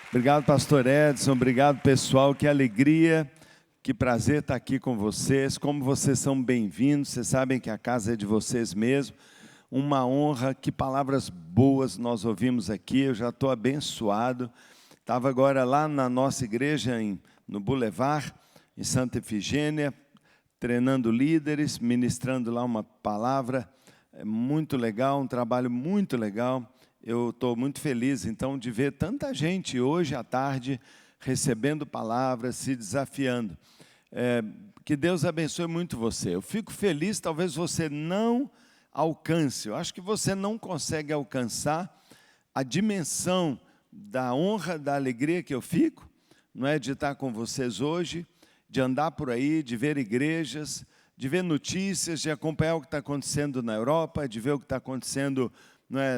Obrigado, pastor Edson. Obrigado, pessoal. Que alegria, que prazer estar aqui com vocês. Como vocês são bem-vindos. Vocês sabem que a casa é de vocês mesmo. Uma honra. Que palavras boas nós ouvimos aqui. Eu já estou abençoado. Estava agora lá na nossa igreja, no Boulevard, em Santa Efigênia, treinando líderes, ministrando lá uma palavra. É muito legal, um trabalho muito legal. Eu estou muito feliz, então, de ver tanta gente hoje à tarde recebendo palavras, se desafiando. Que Deus abençoe muito você. Eu fico feliz, talvez você não alcance, eu acho que você não consegue alcançar a dimensão da honra, da alegria que eu fico, não é, de estar com vocês hoje, de andar por aí, de ver igrejas, de ver notícias, de acompanhar o que está acontecendo na Europa, de ver o que está acontecendo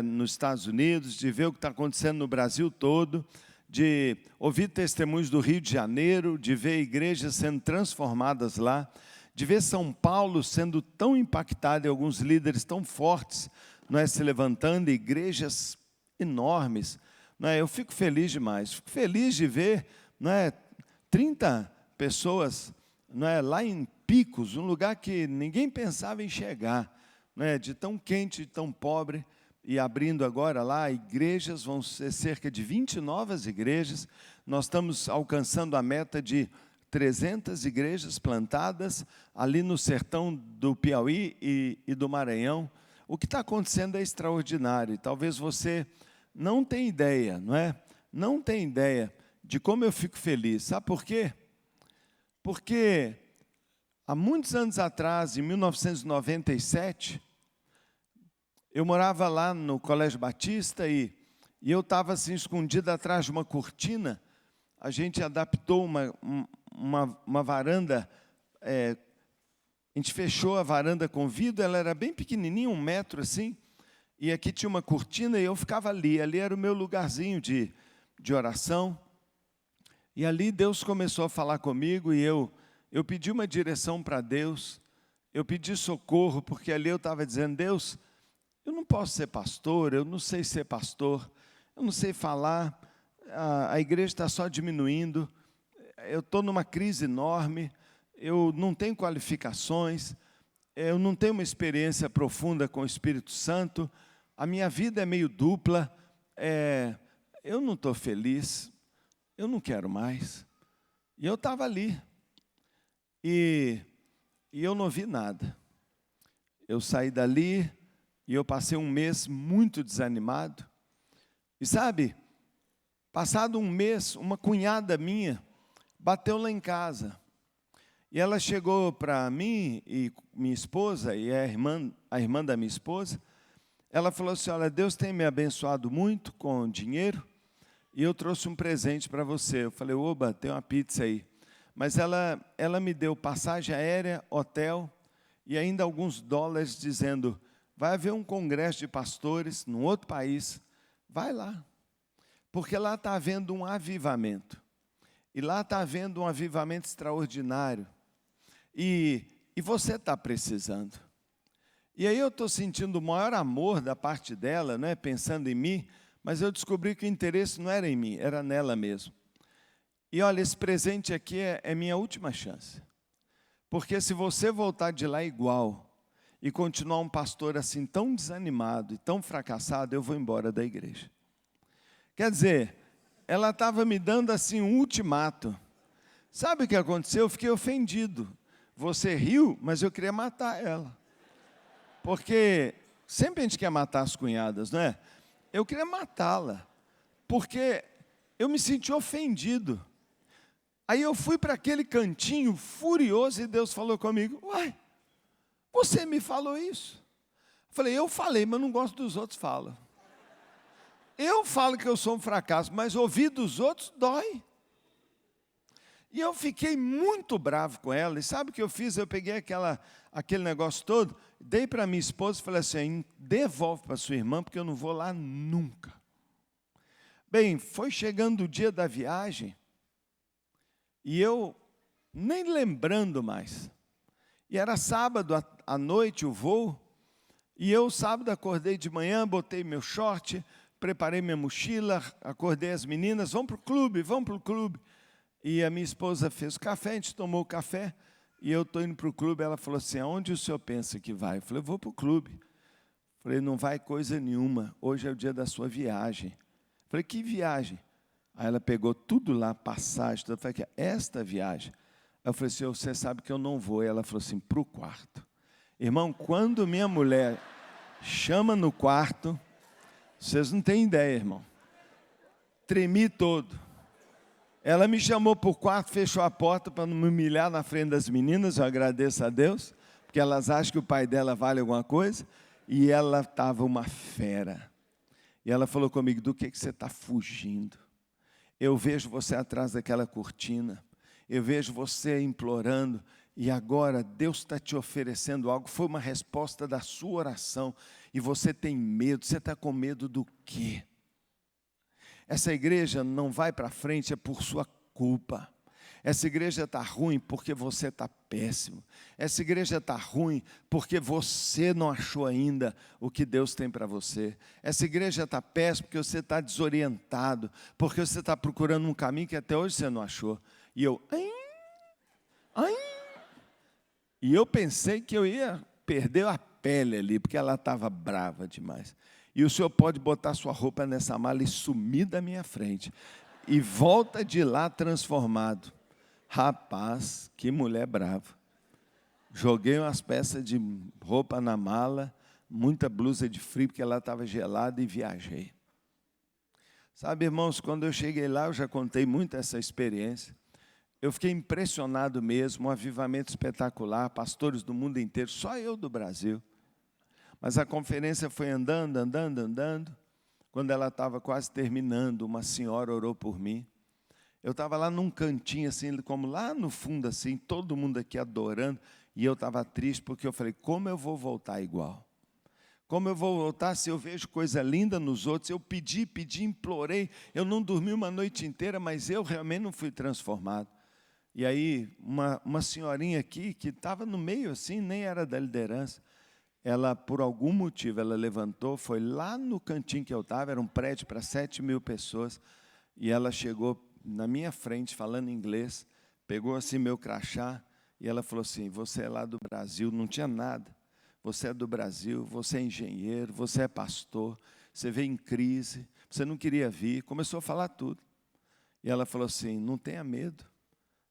nos Estados Unidos, de ver o que está acontecendo no Brasil todo, de ouvir testemunhos do Rio de Janeiro, de ver igrejas sendo transformadas lá, de ver São Paulo sendo tão impactada e alguns líderes tão fortes, se levantando, igrejas enormes. Eu fico feliz demais, fico feliz de ver 30 pessoas lá em Picos, um lugar que ninguém pensava em chegar, de tão quente, de tão pobre. E abrindo agora lá, igrejas, vão ser cerca de 20 novas igrejas. Nós estamos alcançando a meta de 300 igrejas plantadas ali no sertão do Piauí e do Maranhão. O que está acontecendo é extraordinário. E talvez você não tenha ideia, não tenha ideia de como eu fico feliz. Sabe por quê? Porque há muitos anos atrás, em 1997... eu morava lá no Colégio Batista e eu estava assim escondido atrás de uma cortina. A gente adaptou uma varanda, a gente fechou a varanda com vidro, ela era bem pequenininha, 1 metro assim, e aqui tinha uma cortina e eu ficava ali era o meu lugarzinho de oração. E ali Deus começou a falar comigo e eu pedi uma direção para Deus, eu pedi socorro, porque ali eu estava dizendo: Deus, eu não posso ser pastor, eu não sei ser pastor, eu não sei falar, a igreja está só diminuindo, eu estou numa crise enorme, eu não tenho qualificações, eu não tenho uma experiência profunda com o Espírito Santo, a minha vida é meio dupla, eu não estou feliz, eu não quero mais. E eu estava ali, e eu não vi nada. Eu saí dali, e eu passei um mês muito desanimado. E sabe, passado um mês, uma cunhada minha bateu lá em casa. E ela chegou para mim e minha esposa, e a irmã da minha esposa, ela falou assim: olha, Deus tem me abençoado muito com dinheiro, e eu trouxe um presente para você. Eu falei: oba, tem uma pizza aí. Mas ela me deu passagem aérea, hotel, e ainda alguns dólares, dizendo: vai haver um congresso de pastores num outro país, vai lá, porque lá está havendo um avivamento, e lá está havendo um avivamento extraordinário, e você está precisando. E aí eu estou sentindo o maior amor da parte dela, pensando em mim, mas eu descobri que o interesse não era em mim, era nela mesmo. E olha, esse presente aqui é minha última chance, porque se você voltar de lá igual, e continuar um pastor assim tão desanimado e tão fracassado, eu vou embora da igreja. Quer dizer, ela estava me dando assim um ultimato. Sabe o que aconteceu? Eu fiquei ofendido. Você riu, mas eu queria matar ela. Porque sempre a gente quer matar as cunhadas, não é? Eu queria matá-la, porque eu me senti ofendido. Aí eu fui para aquele cantinho furioso e Deus falou comigo: uai, você me falou isso? Eu falei: eu falei, mas não gosto dos outros falam. Eu falo que eu sou um fracasso, mas ouvir dos outros dói. E eu fiquei muito bravo com ela. E sabe o que eu fiz? Eu peguei aquele negócio todo, dei para minha esposa e falei assim: devolve para sua irmã, porque eu não vou lá nunca. Bem, foi chegando o dia da viagem, e eu nem lembrando mais. E era sábado à noite o voo, e eu sábado acordei de manhã, botei meu short, preparei minha mochila, acordei as meninas, vamos para o clube, vamos para o clube. E a minha esposa fez o café, a gente tomou o café, e eu estou indo para o clube, ela falou assim, aonde o senhor pensa que vai? Eu falei, eu vou para o clube. Eu falei, não vai coisa nenhuma, hoje é o dia da sua viagem. Eu falei, que viagem? Aí ela pegou tudo lá, passagem, tudo. Eu falei, esta viagem? Aí eu falei assim, você sabe que eu não vou. E ela falou assim, para o quarto. Irmão, quando minha mulher chama no quarto, vocês não têm ideia, irmão. Tremi todo. Ela me chamou para o quarto, fechou a porta para não me humilhar na frente das meninas, eu agradeço a Deus, porque elas acham que o pai dela vale alguma coisa, e ela estava uma fera. E ela falou comigo, do que você está fugindo? Eu vejo você atrás daquela cortina, eu vejo você implorando, e agora Deus está te oferecendo algo, foi uma resposta da sua oração, e você tem medo, você está com medo do quê? Essa igreja não vai para frente é por sua culpa. Essa igreja está ruim porque você está péssimo. Essa igreja está ruim porque você não achou ainda o que Deus tem para você. Essa igreja está péssima porque você está desorientado, porque você está procurando um caminho que até hoje você não achou. E eu, E eu pensei que eu ia perder a pele ali, porque ela estava brava demais. E o senhor pode botar sua roupa nessa mala e sumir da minha frente. E volta de lá transformado. Rapaz, que mulher brava. Joguei umas peças de roupa na mala, muita blusa de frio, porque ela estava gelada, e viajei. Sabe, irmãos, quando eu cheguei lá, eu já contei muito essa experiência. Eu fiquei impressionado mesmo, um avivamento espetacular, pastores do mundo inteiro, só eu do Brasil. Mas a conferência foi andando. Quando ela estava quase terminando, uma senhora orou por mim. Eu estava lá num cantinho, assim, como lá no fundo, assim, todo mundo aqui adorando. E eu estava triste, porque eu falei, como eu vou voltar igual? Como eu vou voltar se eu vejo coisa linda nos outros? Eu pedi, implorei. Eu não dormi uma noite inteira, mas eu realmente não fui transformado. E aí, uma senhorinha aqui, que estava no meio assim, nem era da liderança, ela, por algum motivo, ela levantou, foi lá no cantinho que eu estava, era um prédio para 7.000 pessoas, e ela chegou na minha frente, falando inglês, pegou assim meu crachá, e ela falou assim, você é lá do Brasil, não tinha nada, você é do Brasil, você é engenheiro, você é pastor, você veio em crise, você não queria vir, começou a falar tudo. E ela falou assim, não tenha medo,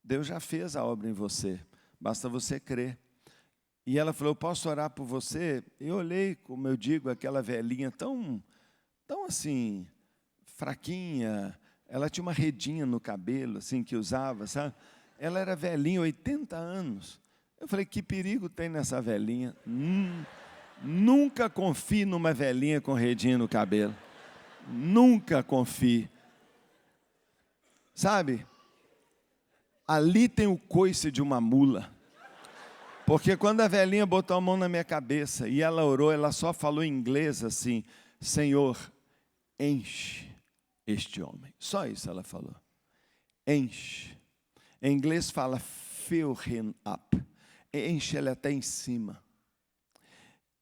Deus já fez a obra em você, basta você crer. E ela falou, eu posso orar por você? Eu olhei, como eu digo, aquela velhinha tão assim, fraquinha. Ela tinha uma redinha no cabelo, assim, que usava, sabe? Ela era velhinha, 80 anos. Eu falei, que perigo tem nessa velhinha? Nunca confie numa velhinha com redinha no cabelo. Nunca confie. Sabe? Ali tem o coice de uma mula. Porque quando a velhinha botou a mão na minha cabeça e ela orou, ela só falou em inglês assim, Senhor, enche este homem. Só isso ela falou. Enche. Em inglês fala fill him up. Enche ele até em cima.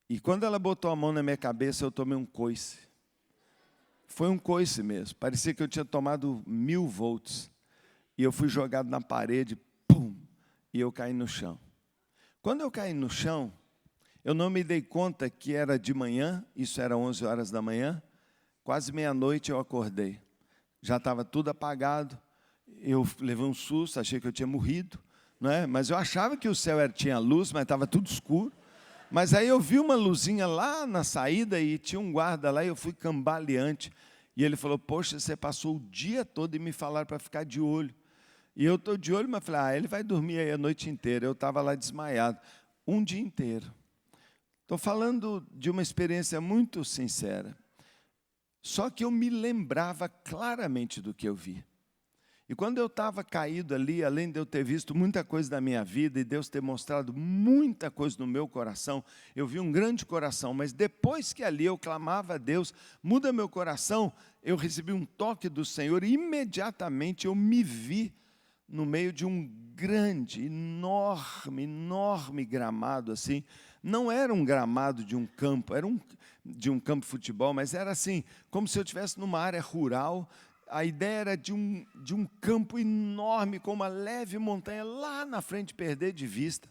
E quando ela botou a mão na minha cabeça, eu tomei um coice. Foi um coice mesmo. Parecia que eu tinha tomado 1000 volts. E eu fui jogado na parede, pum, e eu caí no chão. Quando eu caí no chão, eu não me dei conta que era de manhã, isso era 11 horas da manhã, quase meia-noite eu acordei. Já estava tudo apagado, eu levei um susto, achei que eu tinha morrido, não é? Mas eu achava que o céu tinha luz, mas estava tudo escuro. Mas aí eu vi uma luzinha lá na saída e tinha um guarda lá e eu fui cambaleante. E ele falou, poxa, você passou o dia todo e me falaram para ficar de olho. E eu estou de olho, mas falei, ele vai dormir aí a noite inteira. Eu estava lá desmaiado, um dia inteiro. Estou falando de uma experiência muito sincera. Só que eu me lembrava claramente do que eu vi. E quando eu estava caído ali, além de eu ter visto muita coisa da minha vida e Deus ter mostrado muita coisa no meu coração, eu vi um grande coração, mas depois que ali eu clamava a Deus, muda meu coração, eu recebi um toque do Senhor e imediatamente eu me vi no meio de um grande, enorme gramado assim, não era um gramado de um campo, de um campo de futebol, mas era assim, como se eu estivesse numa área rural. A ideia era de um campo enorme, com uma leve montanha lá na frente, perder de vista.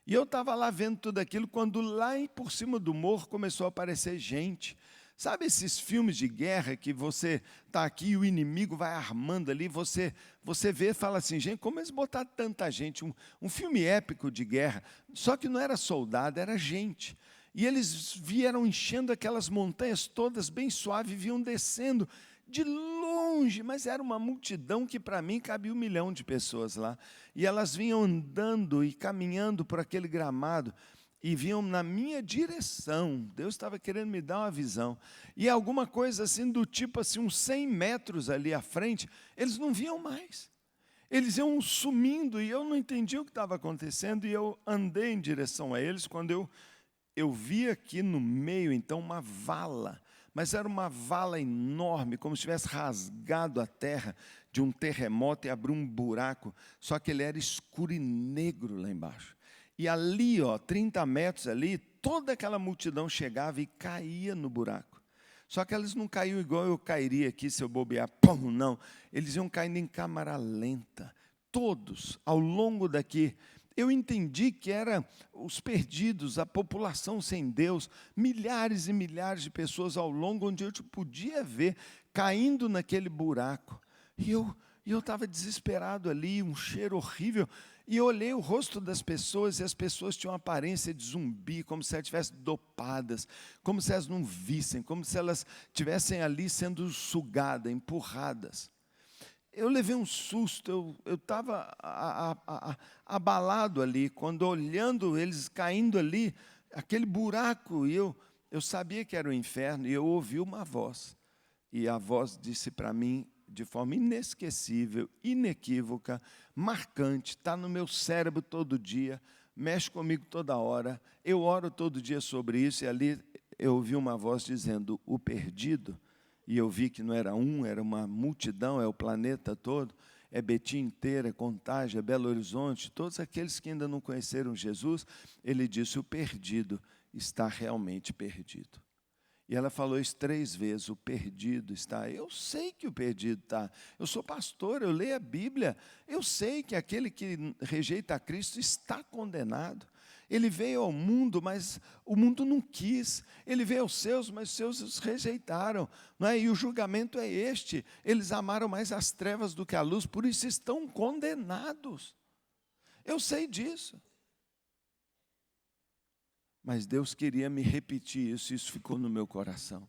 E eu estava lá vendo tudo aquilo, quando lá por cima do morro começou a aparecer gente. Sabe esses filmes de guerra que você está aqui e o inimigo vai armando ali, você vê e fala assim, gente, como eles botaram tanta gente? Um filme épico de guerra, só que não era soldado, era gente. E eles vieram enchendo aquelas montanhas todas bem suave, vinham descendo de longe, mas era uma multidão que para mim cabia 1 milhão de pessoas lá. E elas vinham andando e caminhando por aquele gramado, e vinham na minha direção. Deus estava querendo me dar uma visão. E alguma coisa assim, do tipo assim, uns 100 metros ali à frente, eles não viam mais. Eles iam sumindo, e eu não entendia o que estava acontecendo, e eu andei em direção a eles, quando eu vi aqui no meio, então, uma vala. Mas era uma vala enorme, como se tivesse rasgado a terra de um terremoto e abriu um buraco, só que ele era escuro e negro lá embaixo. E ali, 30 metros ali, toda aquela multidão chegava e caía no buraco. Só que eles não caíam igual eu cairia aqui se eu bobear, pum, não. Eles iam caindo em câmara lenta, todos, ao longo daqui. Eu entendi que eram os perdidos, a população sem Deus, milhares e milhares de pessoas ao longo, onde eu podia ver, caindo naquele buraco. E eu estava desesperado ali, um cheiro horrível. E eu olhei o rosto das pessoas, e as pessoas tinham uma aparência de zumbi, como se elas estivessem dopadas, como se elas não vissem, como se elas estivessem ali sendo sugadas, empurradas. Eu levei um susto, eu estava abalado ali, quando olhando eles caindo ali, aquele buraco, e eu sabia que era o inferno, e eu ouvi uma voz. E a voz disse para mim, de forma inesquecível, inequívoca, marcante, está no meu cérebro todo dia, mexe comigo toda hora, eu oro todo dia sobre isso, e ali eu ouvi uma voz dizendo, o perdido, e eu vi que não era era uma multidão, é o planeta todo, é Betim inteira, é Contagem, é Belo Horizonte, todos aqueles que ainda não conheceram Jesus, ele disse, o perdido está realmente perdido. E ela falou isso 3 vezes, o perdido está. Eu sei que o perdido está. Eu sou pastor, eu leio a Bíblia. Eu sei que aquele que rejeita a Cristo está condenado. Ele veio ao mundo, mas o mundo não quis. Ele veio aos seus, mas os seus os rejeitaram. Não é? E o julgamento é este. Eles amaram mais as trevas do que a luz, por isso estão condenados. Eu sei disso. Mas Deus queria me repetir isso, e isso ficou no meu coração.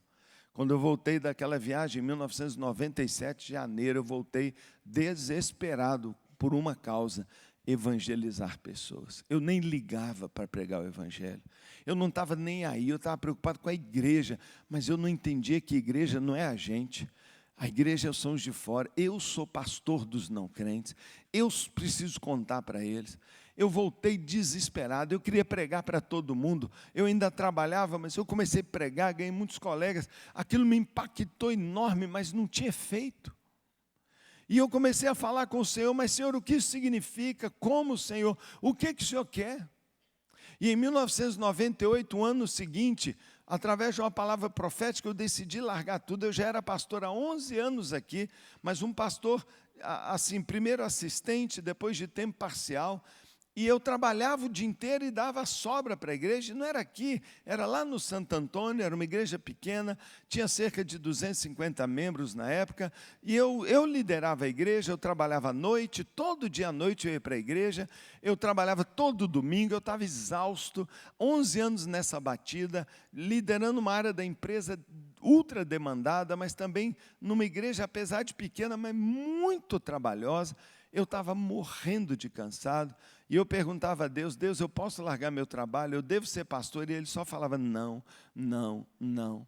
Quando eu voltei daquela viagem, em 1997, de janeiro, eu voltei desesperado por uma causa, evangelizar pessoas. Eu nem ligava para pregar o evangelho. Eu não estava nem aí, eu estava preocupado com a igreja, mas eu não entendia que igreja não é a gente. A igreja são os de fora. Eu sou pastor dos não crentes. Eu preciso contar para eles. Eu voltei desesperado, eu queria pregar para todo mundo, eu ainda trabalhava, mas eu comecei a pregar, ganhei muitos colegas, aquilo me impactou enorme, mas não tinha efeito. E eu comecei a falar com o Senhor, mas Senhor, o que isso significa? Como, Senhor? O que o Senhor quer? E em 1998, o ano seguinte, através de uma palavra profética, eu decidi largar tudo. Eu já era pastor há 11 anos aqui, mas um pastor, assim, primeiro assistente, depois de tempo parcial. E eu trabalhava o dia inteiro e dava sobra para a igreja, e não era aqui, era lá no Santo Antônio, era uma igreja pequena, tinha cerca de 250 membros na época, e eu liderava a igreja, eu trabalhava à noite, todo dia à noite eu ia para a igreja, eu trabalhava todo domingo, eu estava exausto, 11 anos nessa batida, liderando uma área da empresa ultra demandada, mas também numa igreja, apesar de pequena, mas muito trabalhosa. Eu estava morrendo de cansado, e eu perguntava a Deus, Deus, eu posso largar meu trabalho, eu devo ser pastor? E ele só falava, não, não, não.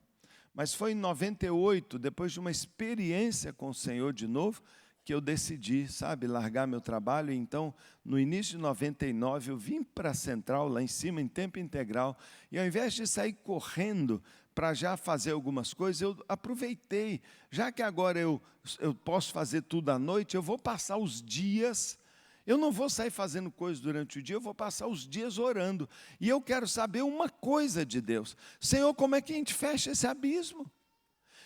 Mas foi em 98, depois de uma experiência com o Senhor de novo, que eu decidi, largar meu trabalho. Então, no início de 99, eu vim para a Central, lá em cima, em tempo integral, e ao invés de sair correndo para já fazer algumas coisas, eu aproveitei, já que agora eu posso fazer tudo à noite, eu vou passar os dias, Eu não vou sair fazendo coisas durante o dia, eu vou passar os dias orando. E eu quero saber uma coisa de Deus. Senhor, como é que a gente fecha esse abismo?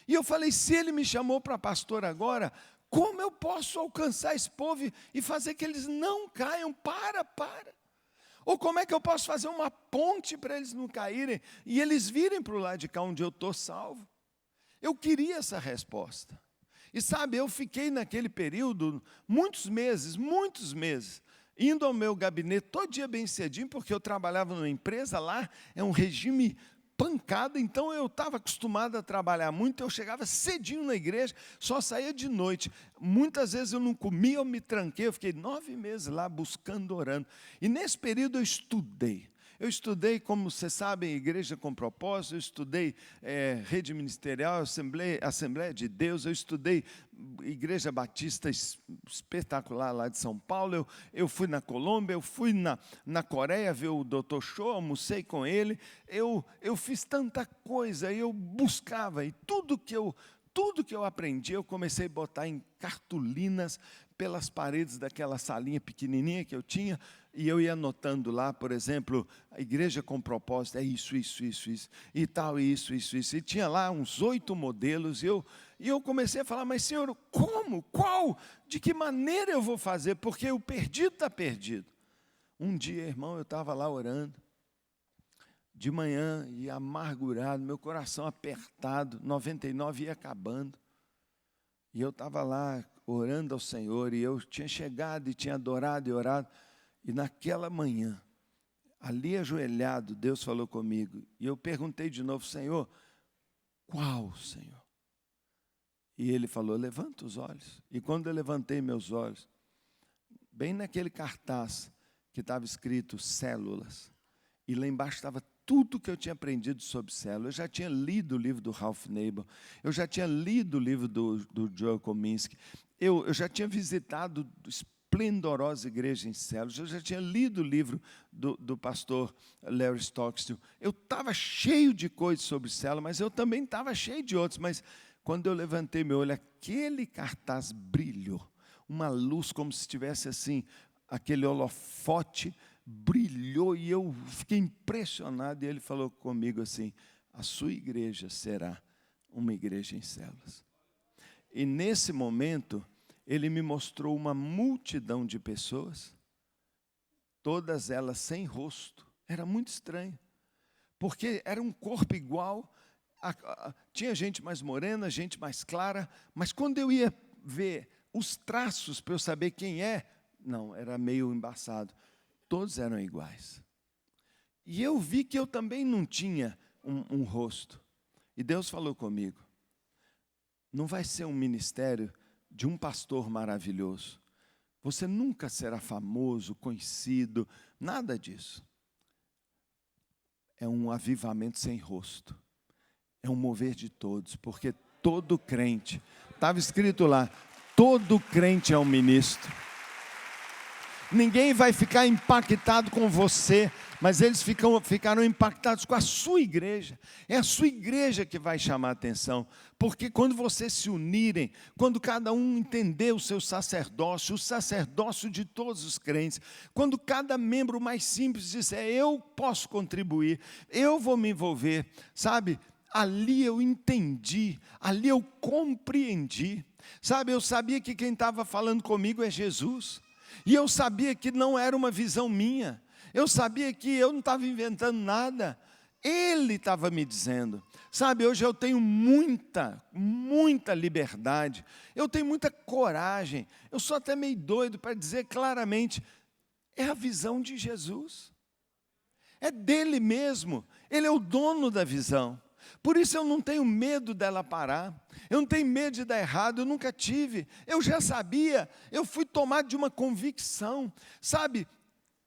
E eu falei, se Ele me chamou para pastor agora, como eu posso alcançar esse povo e fazer que eles não caiam? Para. Ou como é que eu posso fazer uma ponte para eles não caírem e eles virem para o lado de cá onde eu estou salvo? Eu queria essa resposta. E sabe, eu fiquei naquele período muitos meses, indo ao meu gabinete todo dia bem cedinho, porque eu trabalhava numa empresa lá, é um regime pancada, então eu estava acostumado a trabalhar muito, eu chegava cedinho na igreja, só saía de noite. Muitas vezes eu não comia, eu me tranquei, eu fiquei 9 meses lá buscando, orando. E nesse período eu estudei, como vocês sabem, Igreja com Propósito, eu estudei Rede Ministerial, Assembleia de Deus, eu estudei Igreja Batista Espetacular lá de São Paulo, eu fui na Colômbia, eu fui na Coreia ver o Dr. Cho, almocei com ele, eu fiz tanta coisa, eu buscava, e tudo que eu aprendi, eu comecei a botar em cartolinas pelas paredes daquela salinha pequenininha que eu tinha, e eu ia anotando lá, por exemplo, a Igreja com Propósito, é isso, e tal, isso. E tinha lá uns 8 modelos, e eu comecei a falar, mas Senhor, como? Qual? De que maneira eu vou fazer? Porque o perdido está perdido. Um dia, irmão, eu estava lá orando, de manhã, e amargurado, meu coração apertado, 99 ia acabando. E eu estava lá orando ao Senhor, e eu tinha chegado e tinha adorado e orado, e naquela manhã, ali ajoelhado, Deus falou comigo, e eu perguntei de novo, Senhor, qual, Senhor? E Ele falou, levanta os olhos. E quando eu levantei meus olhos, bem naquele cartaz que estava escrito células, e lá embaixo estava tudo que eu tinha aprendido sobre célula. Eu já tinha lido o livro do Ralph Nabel, eu já tinha lido o livro do Joel Kominski, eu já tinha visitado esplendorosa igreja em células, eu já tinha lido o livro do pastor Larry Stockstill. Eu estava cheio de coisas sobre célula, mas eu também estava cheio de outros. Mas quando eu levantei meu olho, aquele cartaz brilhou, uma luz como se tivesse assim, aquele holofote brilhou, e eu fiquei impressionado, e ele falou comigo assim, a sua igreja será uma igreja em células. E nesse momento, ele me mostrou uma multidão de pessoas, todas elas sem rosto. Era muito estranho, porque era um corpo igual, tinha gente mais morena, gente mais clara, mas quando eu ia ver os traços para eu saber quem não, era meio embaçado. Todos eram iguais. E eu vi que eu também não tinha um rosto. E Deus falou comigo, não vai ser um ministério de um pastor maravilhoso. Você nunca será famoso, conhecido, nada disso. É um avivamento sem rosto. É um mover de todos, porque todo crente, estava escrito lá, todo crente é um ministro. Ninguém vai ficar impactado com você, mas eles ficaram impactados com a sua igreja. É a sua igreja que vai chamar a atenção, porque quando vocês se unirem, quando cada um entender o seu sacerdócio, o sacerdócio de todos os crentes, quando cada membro mais simples disser, eu posso contribuir, eu vou me envolver, sabe? Ali eu entendi, ali eu compreendi, sabe? Eu sabia que quem estava falando comigo é Jesus. E eu sabia que não era uma visão minha, eu sabia que eu não estava inventando nada, Ele estava me dizendo. Sabe, hoje eu tenho muita liberdade, eu tenho muita coragem, eu sou até meio doido para dizer claramente, é a visão de Jesus, é dele mesmo, Ele é o dono da visão. Por isso eu não tenho medo dela parar, eu não tenho medo de dar errado, eu nunca tive, eu já sabia, eu fui tomado de uma convicção, sabe,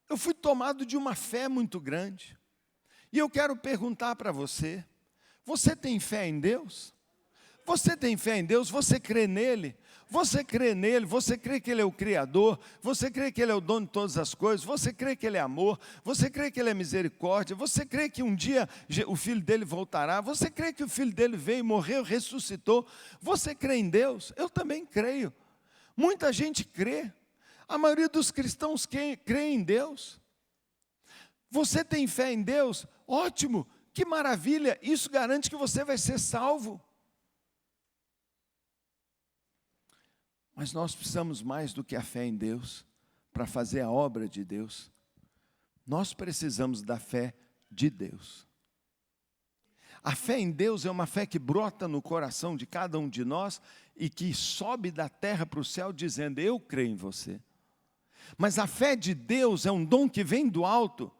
eu fui tomado de uma fé muito grande, e eu quero perguntar para você, você tem fé em Deus? Você tem fé em Deus? Você crê nele? Você crê nele? Você crê que Ele é o Criador? Você crê que Ele é o dono de todas as coisas? Você crê que Ele é amor? Você crê que Ele é misericórdia? Você crê que um dia o Filho dele voltará? Você crê que o Filho dele veio, morreu, ressuscitou? Você crê em Deus? Eu também creio. Muita gente crê. A maioria dos cristãos crê em Deus. Você tem fé em Deus? Ótimo, que maravilha, isso garante que você vai ser salvo. Mas nós precisamos mais do que a fé em Deus para fazer a obra de Deus. Nós precisamos da fé de Deus. A fé em Deus é uma fé que brota no coração de cada um de nós e que sobe da terra para o céu dizendo, eu creio em você. Mas a fé de Deus é um dom que vem do alto,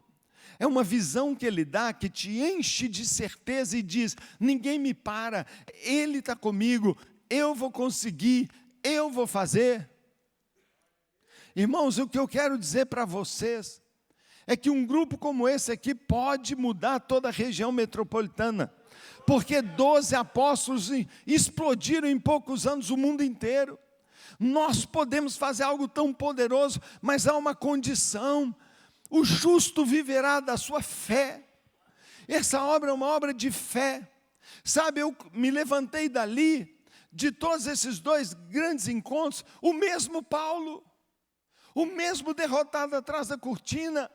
é uma visão que Ele dá, que te enche de certeza e diz, ninguém me para, Ele está comigo, eu vou conseguir, eu vou fazer. Irmãos, o que eu quero dizer para vocês, é que um grupo como esse aqui pode mudar toda a região metropolitana, porque 12 apóstolos explodiram em poucos anos o mundo inteiro. Nós podemos fazer algo tão poderoso, mas há uma condição, o justo viverá da sua fé. Essa obra é uma obra de fé. Sabe, eu me levantei dali, de todos esses 2 grandes encontros, o mesmo Paulo, o mesmo derrotado atrás da cortina,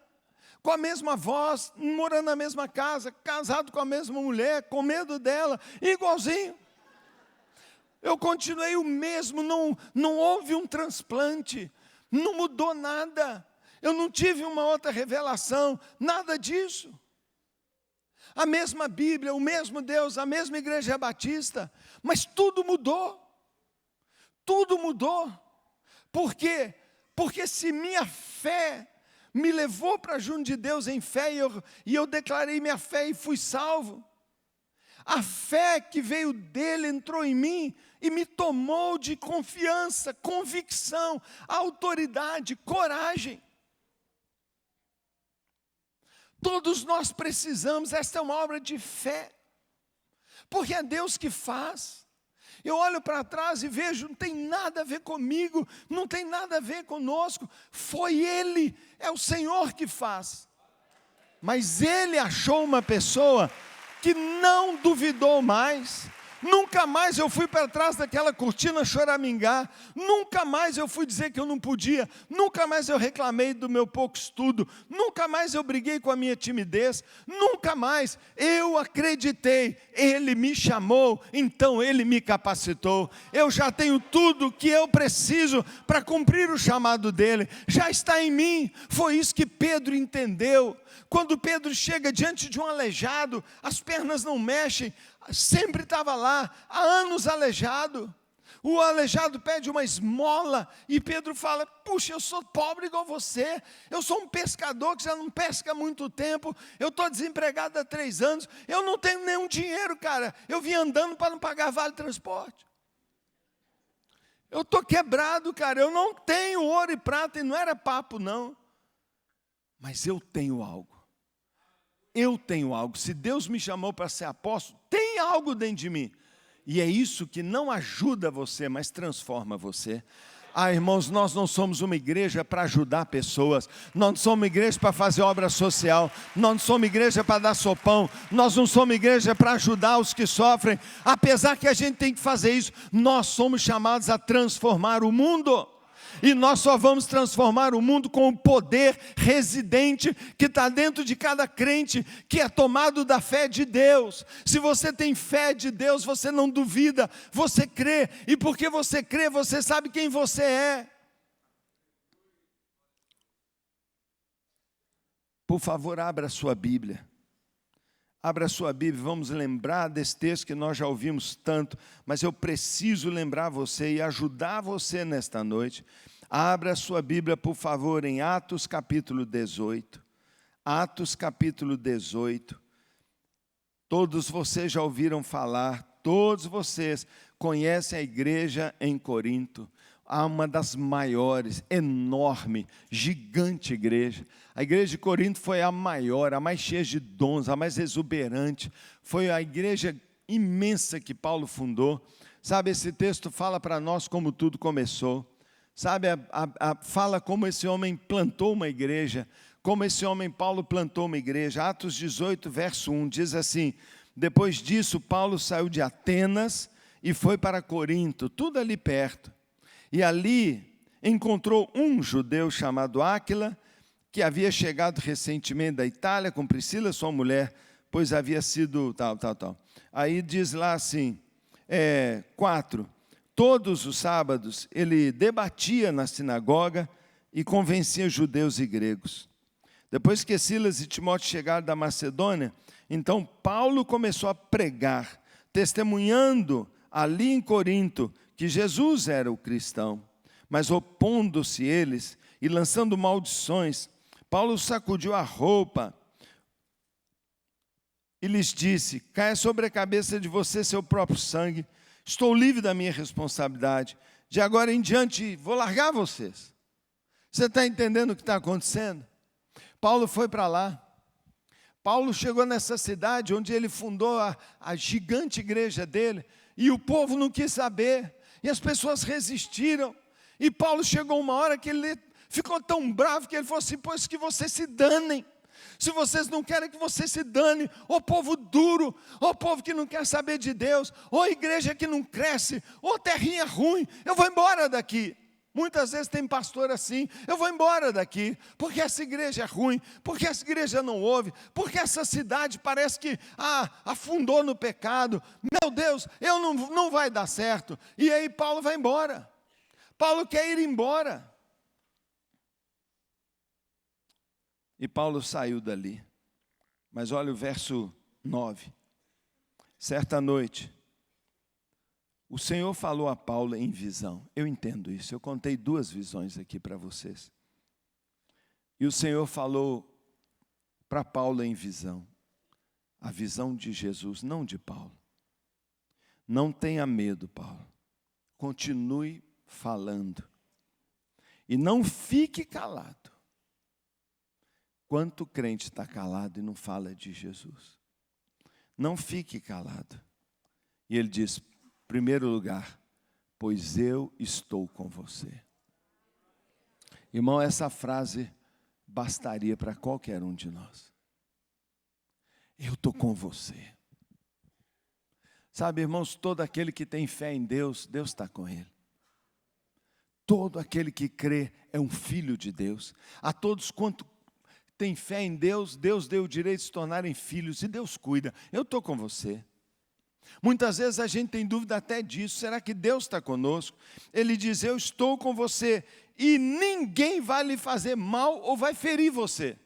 com a mesma voz, morando na mesma casa, casado com a mesma mulher, com medo dela, igualzinho. Eu continuei o mesmo, não houve um transplante, não mudou nada, eu não tive uma outra revelação, nada disso. A mesma Bíblia, o mesmo Deus, a mesma Igreja Batista, mas tudo mudou. Tudo mudou. Por quê? Porque se minha fé me levou para junto de Deus em fé e eu declarei minha fé e fui salvo, a fé que veio dele entrou em mim e me tomou de confiança, convicção, autoridade, coragem. Todos nós precisamos, esta é uma obra de fé, porque é Deus que faz. Eu olho para trás e vejo, não tem nada a ver comigo, não tem nada a ver conosco, foi Ele, é o Senhor que faz. Mas Ele achou uma pessoa que não duvidou mais. Nunca mais eu fui para trás daquela cortina choramingar, nunca mais eu fui dizer que eu não podia, nunca mais eu reclamei do meu pouco estudo, nunca mais eu briguei com a minha timidez, nunca mais eu acreditei, Ele me chamou, então Ele me capacitou, eu já tenho tudo que eu preciso para cumprir o chamado dEle, já está em mim. Foi isso que Pedro entendeu. Quando Pedro chega diante de um aleijado, as pernas não mexem, sempre estava lá, há anos aleijado. O aleijado pede uma esmola e Pedro fala, puxa, eu sou pobre igual você, eu sou um pescador que já não pesca há muito tempo, eu estou desempregado há 3 anos, eu não tenho nenhum dinheiro, cara, eu vim andando para não pagar vale transporte. Eu estou quebrado, cara, eu não tenho ouro e prata, e não era papo não, mas eu tenho algo. Eu tenho algo, se Deus me chamou para ser apóstolo, tem algo dentro de mim. E é isso que não ajuda você, mas transforma você. Ah, irmãos, nós não somos uma igreja para ajudar pessoas, nós não somos uma igreja para fazer obra social, nós não somos uma igreja para dar sopão, nós não somos uma igreja para ajudar os que sofrem. Apesar que a gente tem que fazer isso, nós somos chamados a transformar o mundo. E nós só vamos transformar o mundo com o poder residente que está dentro de cada crente, que é tomado da fé de Deus. Se você tem fé de Deus, você não duvida, você crê. E porque você crê, você sabe quem você é. Por favor, abra a sua Bíblia. Abra a sua Bíblia, vamos lembrar desse texto que nós já ouvimos tanto, mas eu preciso lembrar você e ajudar você nesta noite. Abra a sua Bíblia, por favor, em Atos capítulo 18. Atos capítulo 18. Todos vocês já ouviram falar, todos vocês conhecem a igreja em Corinto. Há uma das maiores, enorme, gigante igreja. A igreja de Corinto foi a maior, a mais cheia de dons, a mais exuberante. Foi a igreja imensa que Paulo fundou. Sabe, esse texto fala para nós como tudo começou. Sabe, fala como esse homem plantou uma igreja, como esse homem Paulo plantou uma igreja. Atos 18, verso 1, diz assim, depois disso Paulo saiu de Atenas e foi para Corinto, tudo ali perto. E ali encontrou um judeu chamado Áquila, que havia chegado recentemente da Itália com Priscila, sua mulher, pois havia sido tal. Aí diz lá assim, 4, todos os sábados ele debatia na sinagoga e convencia judeus e gregos. Depois que Silas e Timóteo chegaram da Macedônia, então Paulo começou a pregar, testemunhando ali em Corinto que Jesus era o cristão. Mas opondo-se eles e lançando maldições, Paulo sacudiu a roupa e lhes disse: caia sobre a cabeça de você seu próprio sangue, estou livre da minha responsabilidade, de agora em diante vou largar vocês. Você está entendendo o que está acontecendo? Paulo foi para lá, Paulo chegou nessa cidade onde ele fundou a gigante igreja dele, e o povo não quis saber, e as pessoas resistiram, e Paulo chegou uma hora que ele ficou tão bravo que ele falou assim: pois que vocês se danem, se vocês não querem que vocês se danem, ô povo duro, ô povo que não quer saber de Deus, ô igreja que não cresce, ô terrinha ruim, eu vou embora daqui. Muitas vezes tem pastor assim: eu vou embora daqui, porque essa igreja é ruim, porque essa igreja não ouve, porque essa cidade parece que afundou no pecado, meu Deus, não vai dar certo. E aí Paulo vai embora, Paulo quer ir embora. E Paulo saiu dali. Mas olha o verso 9. Certa noite, o Senhor falou a Paulo em visão. Eu entendo isso, eu contei 2 visões aqui para vocês. E o Senhor falou para Paulo em visão. A visão de Jesus, não de Paulo. Não tenha medo, Paulo. Continue falando. E não fique calado. Quanto crente está calado e não fala de Jesus? Não fique calado. E ele diz: primeiro lugar, pois eu estou com você. Irmão, essa frase bastaria para qualquer um de nós. Eu estou com você. Sabe, irmãos, todo aquele que tem fé em Deus, Deus está com ele. Todo aquele que crê é um filho de Deus. A todos quanto tem fé em Deus, Deus deu o direito de se tornarem filhos, e Deus cuida. Eu estou com você. Muitas vezes a gente tem dúvida até disso: será que Deus está conosco? Ele diz: eu estou com você, e ninguém vai lhe fazer mal ou vai ferir você.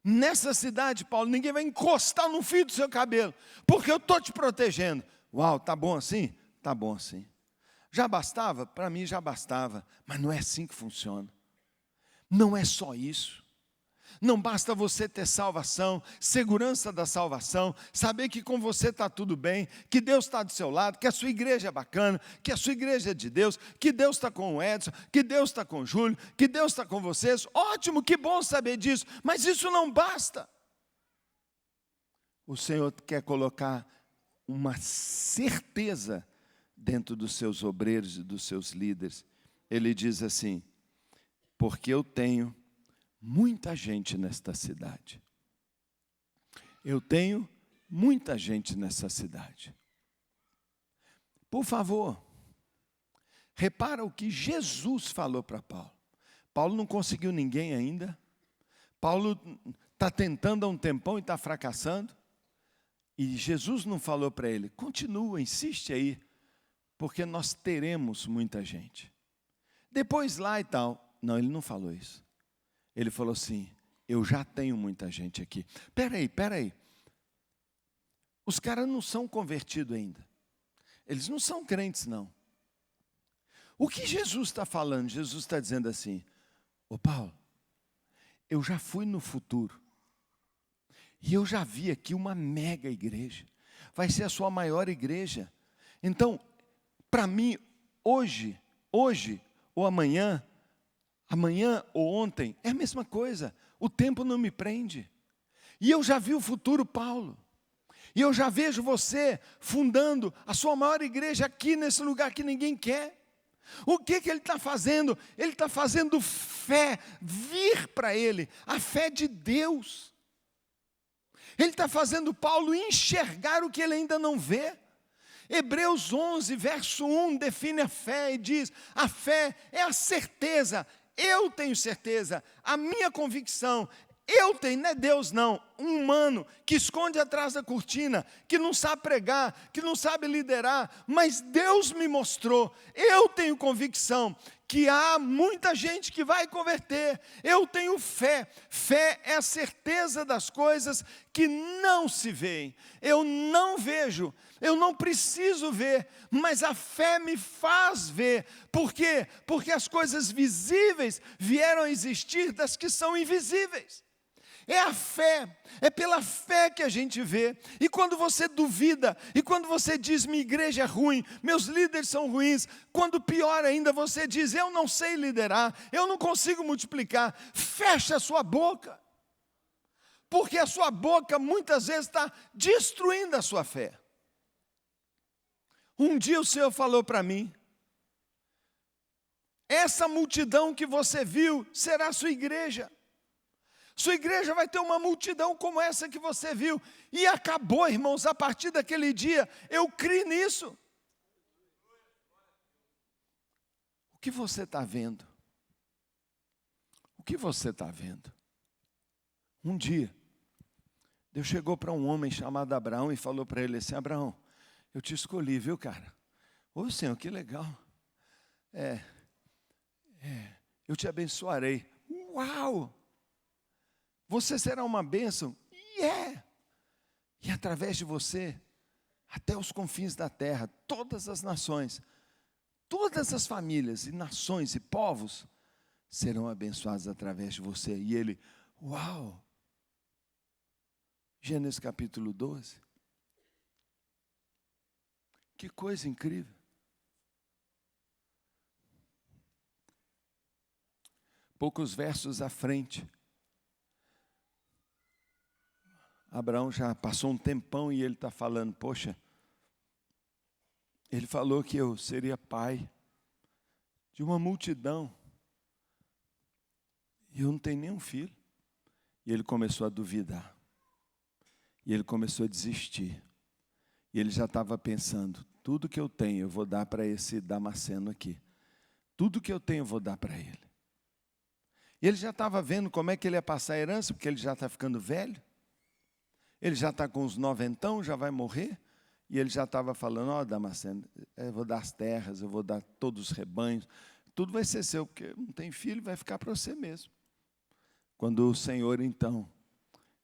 Nessa cidade, Paulo, ninguém vai encostar no fio do seu cabelo, porque eu estou te protegendo. Uau, tá bom assim? Tá bom assim. Já bastava? Para mim já bastava, mas não é assim que funciona. Não é só isso. Não basta você ter salvação, segurança da salvação, saber que com você está tudo bem, que Deus está do seu lado, que a sua igreja é bacana, que a sua igreja é de Deus, que Deus está com o Edson, que Deus está com o Júlio, que Deus está com vocês. Ótimo, que bom saber disso, mas isso não basta. O Senhor quer colocar uma certeza dentro dos seus obreiros e dos seus líderes. Ele diz assim: porque eu tenho muita gente nesta cidade. Eu tenho muita gente nessa cidade. Por favor, repara o que Jesus falou para Paulo. Paulo não conseguiu ninguém ainda. Paulo está tentando há um tempão e está fracassando. E Jesus não falou para ele: continua, insiste aí, porque nós teremos muita gente. Depois lá e tal. Não, ele não falou isso. Ele falou assim: eu já tenho muita gente aqui. Espera aí. Os caras não são convertidos ainda. Eles não são crentes, não. O que Jesus está falando? Jesus está dizendo assim: ô Paulo, eu já fui no futuro. E eu já vi aqui uma mega igreja. Vai ser a sua maior igreja. Então, para mim, hoje ou amanhã ou ontem, é a mesma coisa. O tempo não me prende. E eu já vi o futuro, Paulo. E eu já vejo você fundando a sua maior igreja aqui nesse lugar que ninguém quer. O que ele está fazendo? Ele está fazendo fé vir para ele, a fé de Deus. Ele está fazendo Paulo enxergar o que ele ainda não vê. Hebreus 11, verso 1, define a fé e diz: a fé é a certeza, eu tenho certeza, a minha convicção, eu tenho, não é Deus não, um humano que esconde atrás da cortina, que não sabe pregar, que não sabe liderar, mas Deus me mostrou, eu tenho convicção que há muita gente que vai converter, eu tenho fé, fé é a certeza das coisas que não se veem, eu não vejo, eu não preciso ver, mas a fé me faz ver, por quê? Porque as coisas visíveis vieram a existir das que são invisíveis. É a fé, é pela fé que a gente vê. E quando você duvida, e quando você diz, minha igreja é ruim, meus líderes são ruins, quando pior ainda você diz, eu não sei liderar, eu não consigo multiplicar, fecha a sua boca. Porque a sua boca muitas vezes está destruindo a sua fé. Um dia o Senhor falou para mim, essa multidão que você viu será a sua igreja. Sua igreja vai ter uma multidão como essa que você viu. E acabou, irmãos, a partir daquele dia, eu criei nisso. O que você está vendo? O que você está vendo? Um dia, Deus chegou para um homem chamado Abraão e falou para ele assim, Abraão, eu te escolhi, viu, cara? Ô, Senhor, que legal. Eu te abençoarei. Uau! Você será uma bênção, e através de você, até os confins da terra, todas as nações, todas as famílias e nações e povos serão abençoados através de você. E ele, uau! Gênesis capítulo 12. Que coisa incrível. Poucos versos à frente, Abraão já passou um tempão e ele está falando, poxa, ele falou que eu seria pai de uma multidão, e eu não tenho nenhum filho. E ele começou a duvidar, e ele começou a desistir, e ele já estava pensando, tudo que eu tenho eu vou dar para esse Damasceno aqui, tudo que eu tenho eu vou dar para ele. E ele já estava vendo como é que ele ia passar a herança, porque ele já está ficando velho. Ele já está com uns 90, já vai morrer. E ele já estava falando, ó, Damasceno, eu vou dar as terras, eu vou dar todos os rebanhos. Tudo vai ser seu, porque não tem filho, vai ficar para você mesmo. Quando o Senhor, então,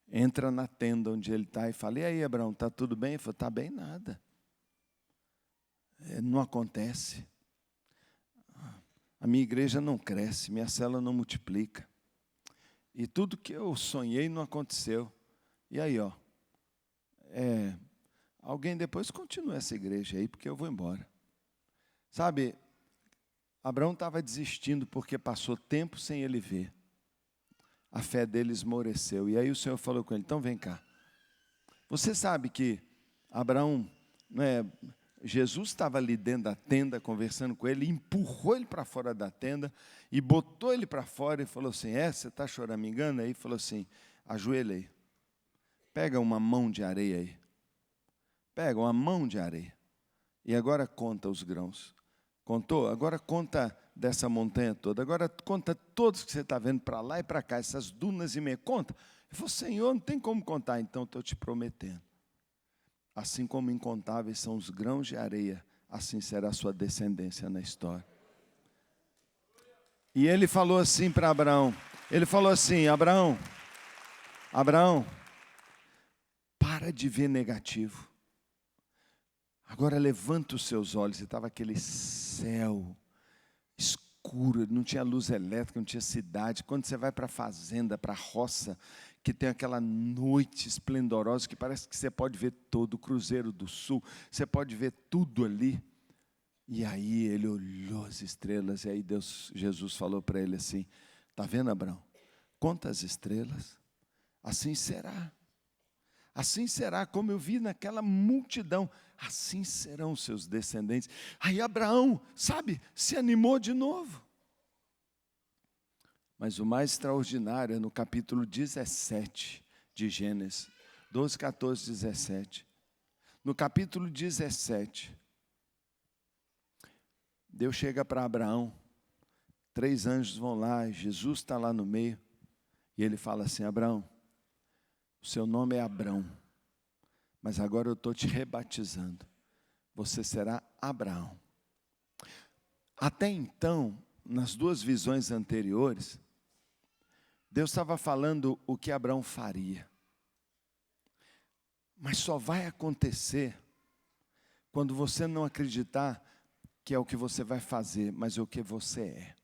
entra na tenda onde ele está e fala, e aí, Abraão, está tudo bem? Ele falou, está bem nada. Não acontece. A minha igreja não cresce, minha célula não multiplica. E tudo que eu sonhei não aconteceu. E aí, ó. Alguém depois continua essa igreja aí, porque eu vou embora. Sabe, Abraão estava desistindo porque passou tempo sem ele ver. A fé dele esmoreceu. E aí o Senhor falou com ele, então vem cá. Você sabe que Abraão, Jesus estava ali dentro da tenda conversando com ele, empurrou ele para fora da tenda e botou ele para fora e falou assim, você está choramingando? Aí falou assim, ajoelha aí. Pega uma mão de areia aí. Pega uma mão de areia. E agora conta os grãos. Contou? Agora conta dessa montanha toda. Agora conta todos que você está vendo para lá e para cá, essas dunas e meia. Conta. Ele falou, Senhor, não tem como contar. Então estou te prometendo. Assim como incontáveis são os grãos de areia, assim será a sua descendência na história. E ele falou assim para Abraão. Ele falou assim, Abraão, para de ver negativo. Agora levanta os seus olhos. E estava aquele céu escuro, não tinha luz elétrica, não tinha cidade. Quando você vai para a fazenda, para a roça, que tem aquela noite esplendorosa, que parece que você pode ver todo o Cruzeiro do Sul, você pode ver tudo ali. E aí ele olhou as estrelas, e aí Jesus falou para ele assim, está vendo, Abraão? Conta as estrelas, assim será. Assim será, como eu vi naquela multidão, assim serão os seus descendentes. Aí Abraão, sabe, se animou de novo. Mas o mais extraordinário é no capítulo 17 de Gênesis, 12, 14, 17. no capítulo 17, Deus chega para Abraão, 3 anjos vão lá, Jesus está lá no meio, e ele fala assim: Abraão, o seu nome é Abrão, mas agora eu estou te rebatizando, você será Abraão. Até então, nas 2 visões anteriores, Deus estava falando o que Abraão faria. Mas só vai acontecer quando você não acreditar que é o que você vai fazer, mas é o que você é.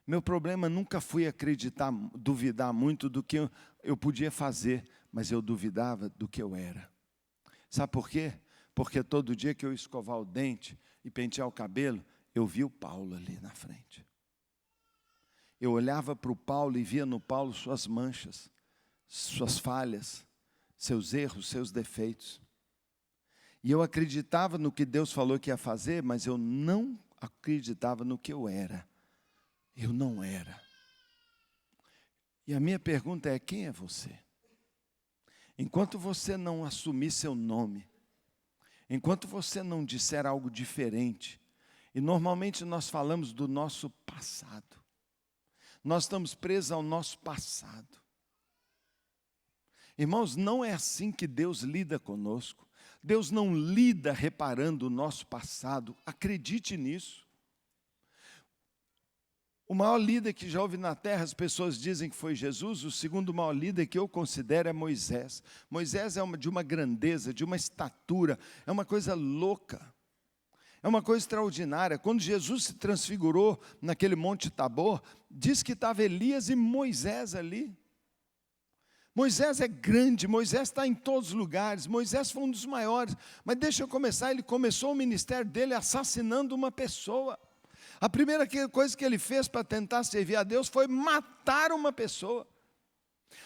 Meu problema nunca foi acreditar, duvidar muito do que eu podia fazer, mas eu duvidava do que eu era. Sabe por quê? Porque todo dia que eu escovar o dente e pentear o cabelo, eu vi o Paulo ali na frente. Eu olhava para o Paulo e via no Paulo suas manchas, suas falhas, seus erros, seus defeitos. E eu acreditava no que Deus falou que ia fazer, mas eu não acreditava no que eu era. Eu não era. E a minha pergunta é: quem é você? Enquanto você não assumir seu nome, enquanto você não disser algo diferente, e normalmente nós falamos do nosso passado, nós estamos presos ao nosso passado. Irmãos, não é assim que Deus lida conosco. Deus não lida reparando o nosso passado, acredite nisso. O maior líder que já houve na terra, as pessoas dizem que foi Jesus. O segundo maior líder que eu considero é Moisés. Moisés é de uma grandeza, de uma estatura, é uma coisa louca, é uma coisa extraordinária. Quando Jesus se transfigurou naquele Monte Tabor, diz que estava Elias e Moisés ali. Moisés é grande, Moisés está em todos os lugares, Moisés foi um dos maiores. Mas deixa eu começar, ele começou o ministério dele assassinando uma pessoa. A primeira coisa que ele fez para tentar servir a Deus foi matar uma pessoa.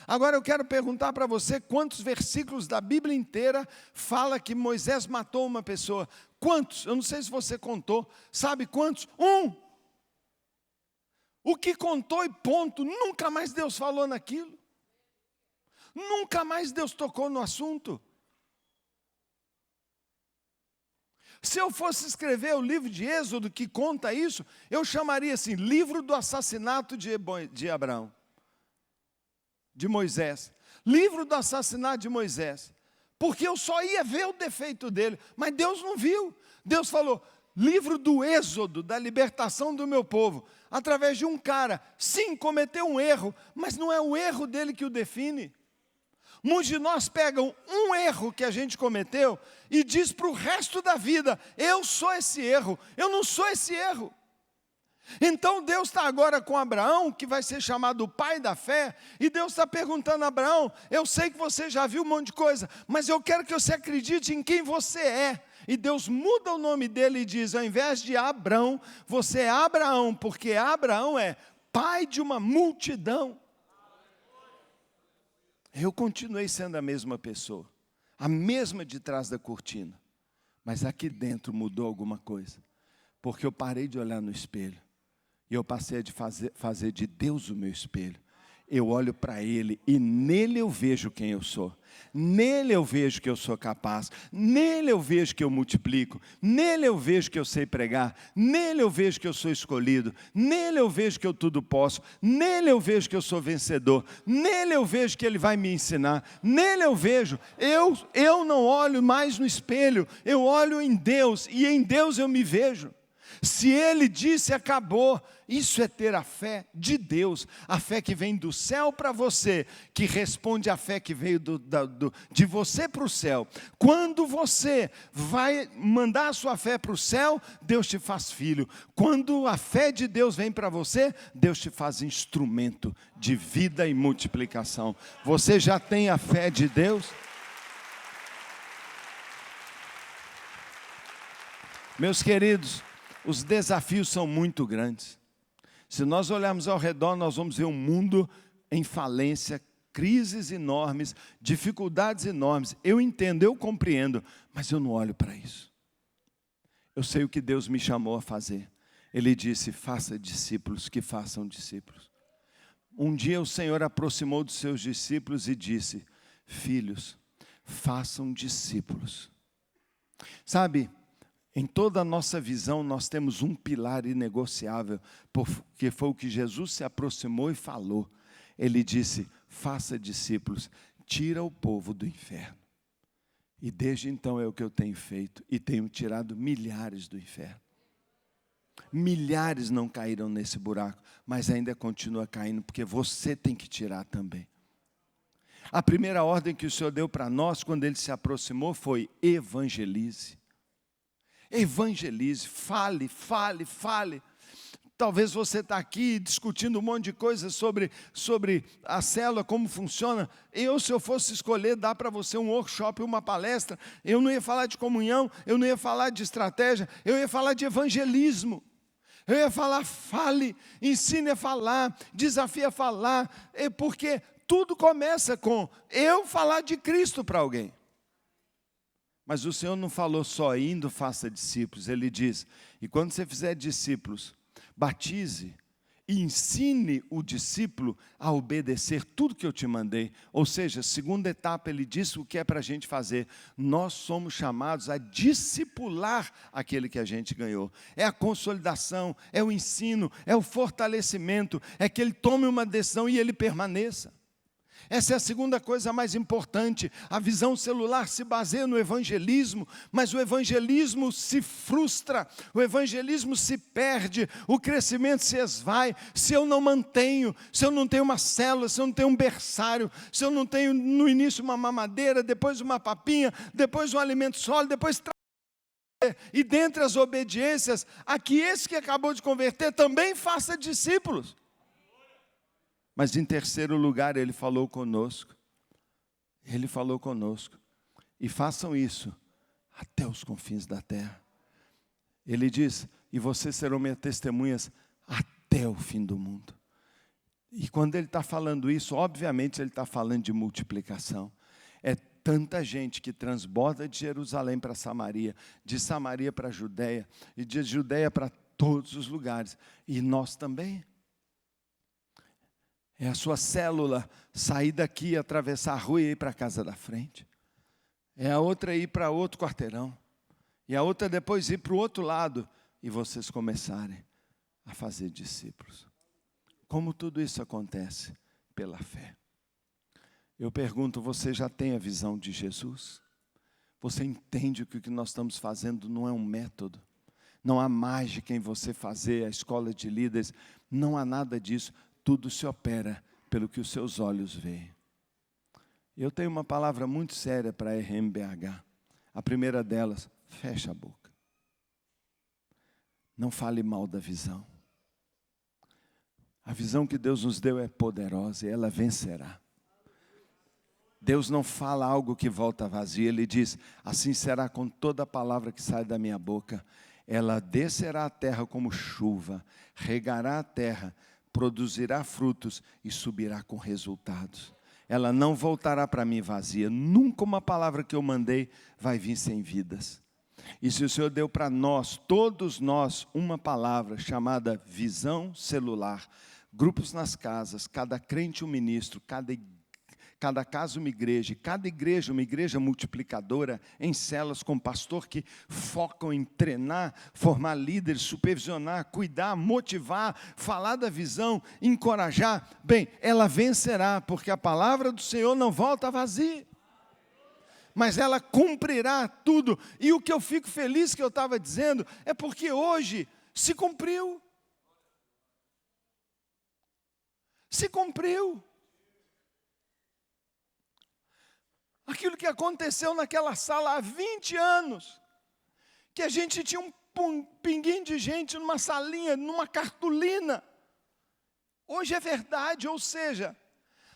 Agora eu quero perguntar para você, quantos versículos da Bíblia inteira fala que Moisés matou uma pessoa? Quantos? Eu não sei se você contou. Sabe quantos? 1. O que contou e ponto. Nunca mais Deus falou naquilo. Nunca mais Deus tocou no assunto. Se eu fosse escrever o livro de Êxodo que conta isso, eu chamaria assim, livro do assassinato de Abraão, de Moisés. Livro do assassinato de Moisés. Porque eu só ia ver o defeito dele, mas Deus não viu. Deus falou, livro do Êxodo, da libertação do meu povo, através de um cara. Sim, cometeu um erro, mas não é o erro dele que o define. Muitos de nós pegam um erro que a gente cometeu e diz para o resto da vida, eu sou esse erro, eu não sou esse erro. Então Deus está agora com Abraão, que vai ser chamado o pai da fé, e Deus está perguntando a Abraão, eu sei que você já viu um monte de coisa, mas eu quero que você acredite em quem você é. E Deus muda o nome dele e diz, ao invés de Abrão, você é Abraão, porque Abraão é pai de uma multidão. Eu continuei sendo a mesma pessoa, a mesma de trás da cortina, mas aqui dentro mudou alguma coisa, porque eu parei de olhar no espelho, e eu passei a fazer de Deus o meu espelho. Eu olho para Ele e nele eu vejo quem eu sou, nele eu vejo que eu sou capaz, nele eu vejo que eu multiplico, nele eu vejo que eu sei pregar, nele eu vejo que eu sou escolhido, nele eu vejo que eu tudo posso, nele eu vejo que eu sou vencedor, nele eu vejo que Ele vai me ensinar, nele eu vejo, eu não olho mais no espelho, eu olho em Deus e em Deus eu me vejo. Se Ele disse, acabou. Isso é ter a fé de Deus, a fé que vem do céu para você, que responde à fé que veio de você para o céu. Quando você vai mandar a sua fé para o céu, Deus te faz filho. Quando a fé de Deus vem para você, Deus te faz instrumento de vida e multiplicação. Você já tem a fé de Deus? Meus queridos, os desafios são muito grandes. Se nós olharmos ao redor, nós vamos ver um mundo em falência, crises enormes, dificuldades enormes. Eu entendo, eu compreendo, mas eu não olho para isso. Eu sei o que Deus me chamou a fazer. Ele disse, faça discípulos que façam discípulos. Um dia o Senhor aproximou dos seus discípulos e disse, filhos, façam discípulos Sabe, em toda a nossa visão nós temos um pilar inegociável, porque foi o que Jesus se aproximou e falou. Ele disse: faça discípulos, tira o povo do inferno. E desde então é o que eu tenho feito, e tenho tirado milhares do inferno. Milhares não caíram nesse buraco, mas ainda continua caindo, porque você tem que tirar também. A primeira ordem que o Senhor deu para nós, quando Ele se aproximou, foi: evangelize. Evangelize, fale, fale, fale. Talvez você está aqui discutindo um monte de coisas sobre a célula, como funciona. Se eu fosse escolher dar para você um workshop, uma palestra, eu não ia falar de comunhão, eu não ia falar de estratégia, eu ia falar de evangelismo. Eu ia falar: fale, ensine a falar, desafie a falar, porque tudo começa com eu falar de Cristo para alguém. Mas o Senhor não falou só: indo, faça discípulos. Ele diz: e quando você fizer discípulos, batize e ensine o discípulo a obedecer tudo que eu te mandei. Ou seja, segunda etapa, ele disse o que é para a gente fazer. Nós somos chamados a discipular aquele que a gente ganhou. É a consolidação, é o ensino, é o fortalecimento, é que ele tome uma decisão e ele permaneça. Essa é a segunda coisa mais importante. A visão celular se baseia no evangelismo, mas o evangelismo se frustra, o evangelismo se perde, o crescimento se esvai, se eu não mantenho, se eu não tenho uma célula, se eu não tenho um berçário, se eu não tenho no início uma mamadeira, depois uma papinha, depois um alimento sólido, depois e dentre as obediências, aqui esse que acabou de converter também faça discípulos. Mas em terceiro lugar, ele falou conosco. Ele falou conosco. E façam isso até os confins da terra. Ele diz: e vocês serão minhas testemunhas até o fim do mundo. E quando ele está falando isso, obviamente ele está falando de multiplicação. É tanta gente que transborda de Jerusalém para Samaria, de Samaria para a Judeia, e de Judeia para todos os lugares. E nós também. É a sua célula sair daqui, atravessar a rua e ir para a casa da frente. É a outra ir para outro quarteirão. E a outra depois ir para o outro lado. E vocês começarem a fazer discípulos. Como tudo isso acontece? Pela fé. Eu pergunto: você já tem a visão de Jesus? Você entende que o que nós estamos fazendo não é um método? Não há mágica em você fazer a escola de líderes. Não há nada disso. Tudo se opera pelo que os seus olhos veem. Eu tenho uma palavra muito séria para a RMBH. A primeira delas: fecha a boca. Não fale mal da visão. A visão que Deus nos deu é poderosa e ela vencerá. Deus não fala algo que volta vazio. Ele diz: assim será com toda a palavra que sai da minha boca. Ela descerá à terra como chuva, regará a terra, produzirá frutos e subirá com resultados. Ela não voltará para mim vazia. Nunca uma palavra que eu mandei vai vir sem vidas. E se o Senhor deu para nós, todos nós, uma palavra chamada visão celular, grupos nas casas, cada crente um ministro, cada casa uma igreja uma igreja multiplicadora, em células com pastor que focam em treinar, formar líderes, supervisionar, cuidar, motivar, falar da visão, encorajar. Bem, ela vencerá, porque a palavra do Senhor não volta vazia, mas ela cumprirá tudo. E o que eu fico feliz que eu estava dizendo, é porque hoje se cumpriu. Se cumpriu. Aquilo que aconteceu naquela sala há 20 anos, que a gente tinha um pinguinho de gente numa salinha, numa cartolina, hoje é verdade. Ou seja,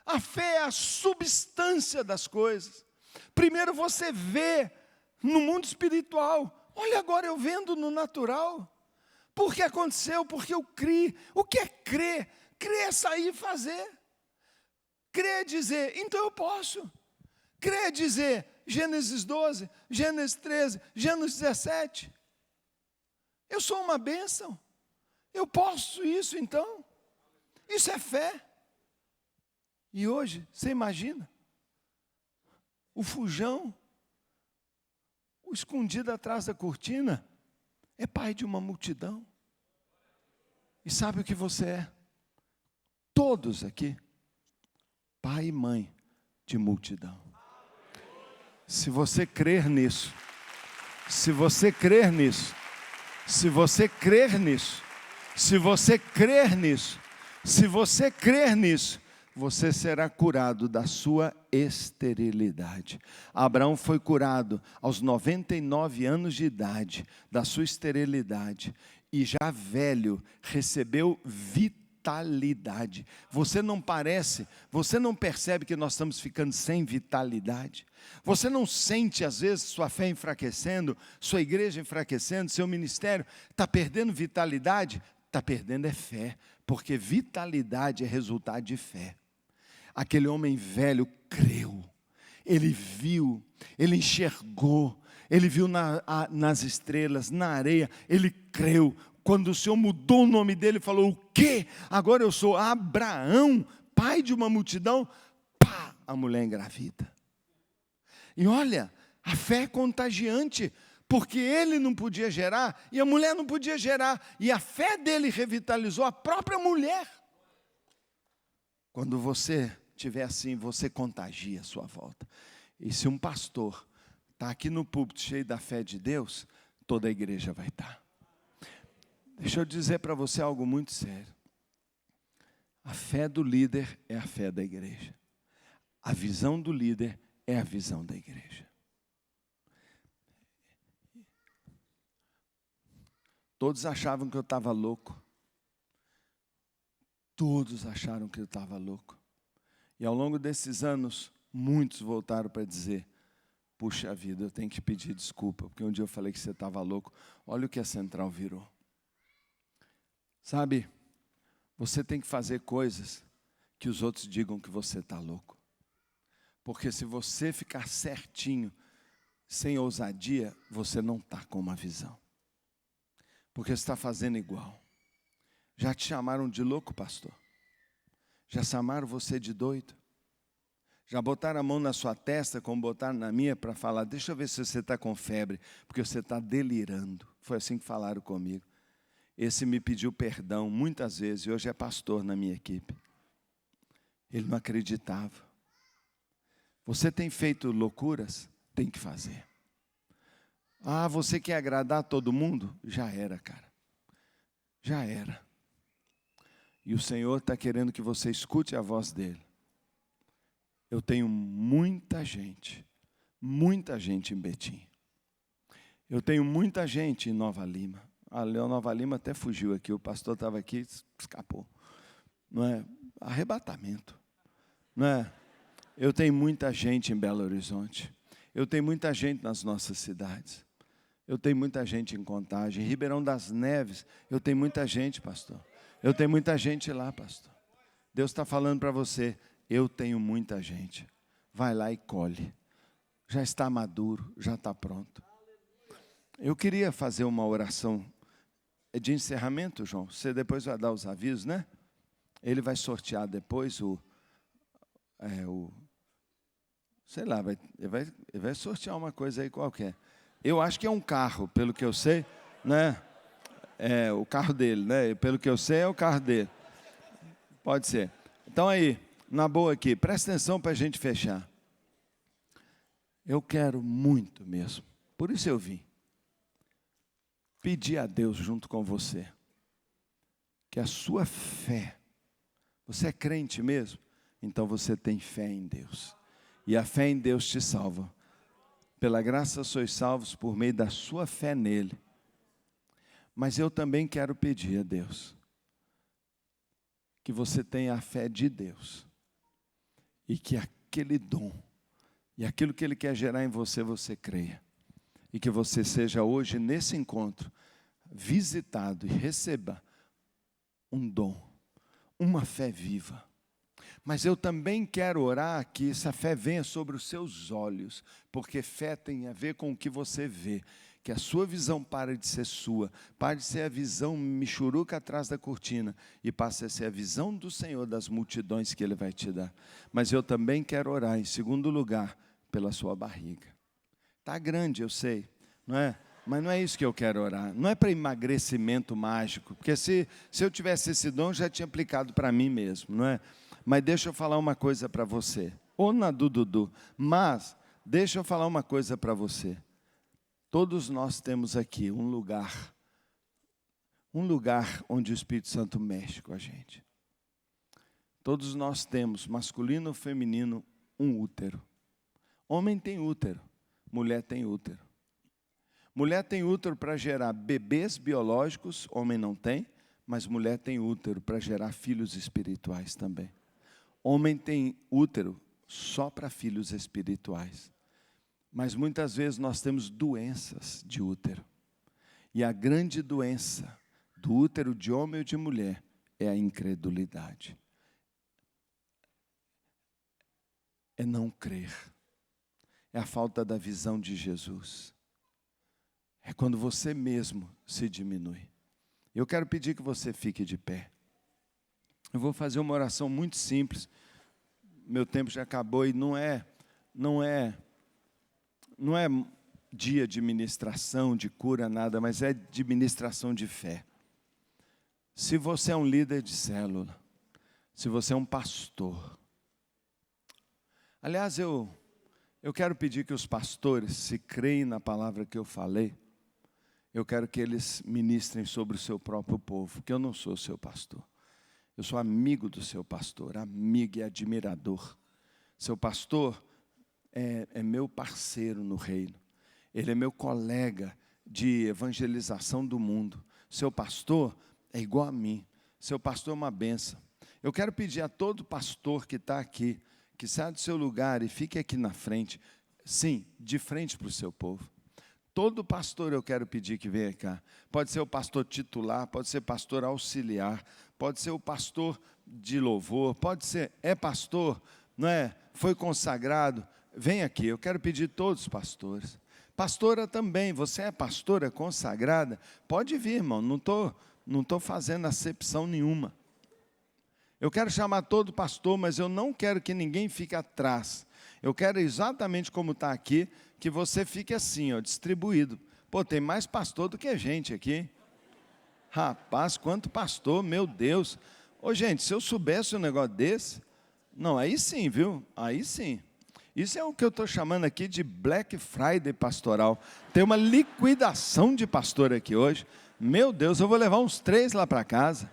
a fé é a substância das coisas. Primeiro você vê no mundo espiritual, olha, agora eu vendo no natural. Por que aconteceu? Porque eu criei. O que é crer? Crer é sair e fazer. Crer é dizer: então eu posso. Crer é dizer: Gênesis 12, Gênesis 13, Gênesis 17. Eu sou uma bênção. Eu posso isso então. Isso é fé. E hoje, você imagina? O Fujão, o escondido atrás da cortina é pai de uma multidão. E sabe o que você é? Todos aqui, pai e mãe de multidão. Se você crer nisso, se você crer nisso, se você crer nisso, se você crer nisso, se você crer nisso, você será curado da sua esterilidade. Abraão foi curado aos 99 anos de idade da sua esterilidade e já velho recebeu vitalidade. Você não percebe que nós estamos ficando sem vitalidade? Você não sente às vezes sua fé enfraquecendo, sua igreja enfraquecendo, seu ministério está perdendo vitalidade? Está perdendo é fé, porque vitalidade é resultado de fé. Aquele homem velho creu, ele viu, ele enxergou, ele viu nas estrelas, na areia, ele creu. Quando o Senhor mudou o nome dele, falou: o quê? Agora eu sou Abraão, pai de uma multidão. Pá, a mulher engravida. E olha, a fé é contagiante, porque ele não podia gerar, e a mulher não podia gerar, e a fé dele revitalizou a própria mulher. Quando você estiver assim, você contagia a sua volta. E se um pastor está aqui no púlpito cheio da fé de Deus, toda a igreja vai estar. Deixa eu dizer para você algo muito sério. A fé do líder é a fé da igreja. A visão do líder é a visão da igreja. Todos achavam que eu estava louco. Todos acharam que eu estava louco. E ao longo desses anos, muitos voltaram para dizer: puxa vida, eu tenho que pedir desculpa, porque um dia eu falei que você estava louco. Olha o que a Central virou. Sabe, você tem que fazer coisas que os outros digam que você está louco. Porque se você ficar certinho, sem ousadia, você não está com uma visão. Porque você está fazendo igual. Já te chamaram de louco, pastor? Já chamaram você de doido? Já botaram a mão na sua testa, como botaram na minha, para falar: deixa eu ver se você está com febre, porque você está delirando. Foi assim que falaram comigo. Esse me pediu perdão muitas vezes, e hoje é pastor na minha equipe. Ele não acreditava. Você tem feito loucuras? Tem que fazer. Ah, você quer agradar todo mundo? Já era, cara. Já era. E o Senhor está querendo que você escute a voz dele. Eu tenho muita gente em Betim. Eu tenho muita gente em Nova Lima. A Nova Lima até fugiu aqui, o pastor estava aqui, escapou. Não é? Arrebatamento. Não é? Eu tenho muita gente em Belo Horizonte. Eu tenho muita gente nas nossas cidades. Eu tenho muita gente em Contagem. Em Ribeirão das Neves, eu tenho muita gente, pastor. Eu tenho muita gente lá, pastor. Deus está falando para você: eu tenho muita gente. Vai lá e colhe. Já está maduro, já está pronto. Eu queria fazer uma oração de encerramento, João. Você depois vai dar os avisos, né? Ele vai sortear depois sei lá, ele vai sortear uma coisa aí qualquer. Eu acho que é um carro, pelo que eu sei, né? É o carro dele, né? Pelo que eu sei, é o carro dele. Pode ser. Então aí, na boa aqui, presta atenção para a gente fechar. Eu quero muito mesmo, por isso eu vim pedir a Deus junto com você, que a sua fé, você é crente mesmo? Então você tem fé em Deus, e a fé em Deus te salva. Pela graça sois salvos por meio da sua fé nele. Mas eu também quero pedir a Deus que você tenha a fé de Deus, e que aquele dom, e aquilo que Ele quer gerar em você, você creia. E que você seja hoje, nesse encontro, visitado e receba um dom, uma fé viva. Mas eu também quero orar que essa fé venha sobre os seus olhos, porque fé tem a ver com o que você vê. Que a sua visão pare de ser sua, pare de ser a visão michuruca atrás da cortina, e passe a ser a visão do Senhor das multidões que Ele vai te dar. Mas eu também quero orar, em segundo lugar, pela sua barriga. Está grande, eu sei, não é? Mas não é isso que eu quero orar. Não é para emagrecimento mágico, porque se eu tivesse esse dom, já tinha aplicado para mim mesmo, não é? Mas deixa eu falar uma coisa para você. Ou na Dudu. Mas, deixa eu falar uma coisa para você. Todos nós temos aqui um lugar onde o Espírito Santo mexe com a gente. Todos nós temos, masculino ou feminino, um útero. Homem tem útero, mulher tem útero. Mulher tem útero para gerar bebês biológicos, homem não tem, mas mulher tem útero para gerar filhos espirituais também. Homem tem útero só para filhos espirituais. Mas muitas vezes nós temos doenças de útero. E a grande doença do útero de homem ou de mulher é a incredulidade. É não crer. É a falta da visão de Jesus. É quando você mesmo se diminui. Eu quero pedir que você fique de pé. Eu vou fazer uma oração muito simples. Meu tempo já acabou e não é dia de ministração, de cura, nada, mas é de ministração de fé. Se você é um líder de célula, se você é um pastor. Aliás, eu quero pedir que os pastores, se creem na palavra que eu falei, eu quero que eles ministrem sobre o seu próprio povo, porque eu não sou seu pastor. Eu sou amigo do seu pastor, amigo e admirador. Seu pastor é meu parceiro no reino. Ele é meu colega de evangelização do mundo. Seu pastor é igual a mim. Seu pastor é uma bênção. Eu quero pedir a todo pastor que está aqui, que saia do seu lugar e fique aqui na frente. Sim, de frente para o seu povo. Todo pastor eu quero pedir que venha cá. Pode ser o pastor titular, pode ser pastor auxiliar, pode ser o pastor de louvor, pode ser, pastor, não é? Foi consagrado. Vem aqui, eu quero pedir todos os pastores. Pastora também, você é pastora consagrada? Pode vir, irmão, não tô fazendo acepção nenhuma. Eu quero chamar todo pastor, mas eu não quero que ninguém fique atrás. Eu quero exatamente como está aqui, que você fique assim, ó, distribuído. Pô, tem mais pastor do que gente aqui. Rapaz, quanto pastor, meu Deus. Ô, gente, se eu soubesse um negócio desse, não, aí sim, viu? Aí sim. Isso é o que eu estou chamando aqui de Black Friday pastoral. Tem uma liquidação de pastor aqui hoje. Meu Deus, eu vou levar uns 3 lá para casa.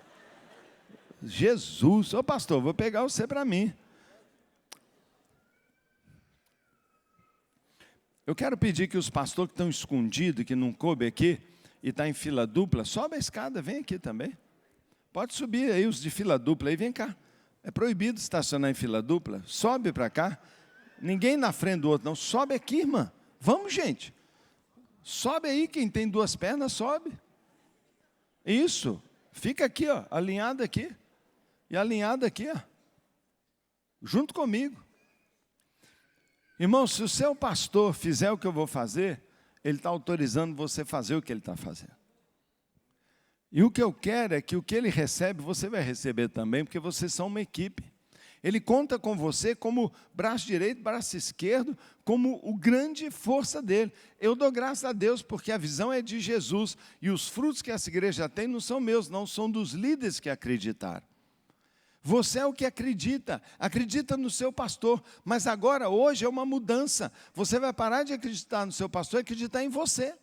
Jesus, ô pastor, vou pegar você para mim. Eu quero pedir que os pastores que estão escondidos, que não coube aqui, e está em fila dupla, sobe a escada, vem aqui também. Pode subir aí os de fila dupla, aí vem cá. É proibido estacionar em fila dupla, sobe para cá. Ninguém na frente do outro, não. Sobe aqui, irmã. Vamos, gente. Sobe aí, quem tem 2 pernas, sobe. Isso. Fica aqui, ó, alinhado aqui. E alinhado aqui, ó. Junto comigo. Irmão, se o seu pastor fizer o que eu vou fazer, ele está autorizando você fazer o que ele está fazendo. E o que eu quero é que o que ele recebe, você vai receber também, porque vocês são uma equipe. Ele conta com você como braço direito, braço esquerdo, como o grande força dele. Eu dou graças a Deus porque a visão é de Jesus. E os frutos que essa igreja tem não são meus, não, são dos líderes que acreditaram. Você é o que acredita no seu pastor, mas agora, hoje é uma mudança. Você vai parar de acreditar no seu pastor e acreditar em você.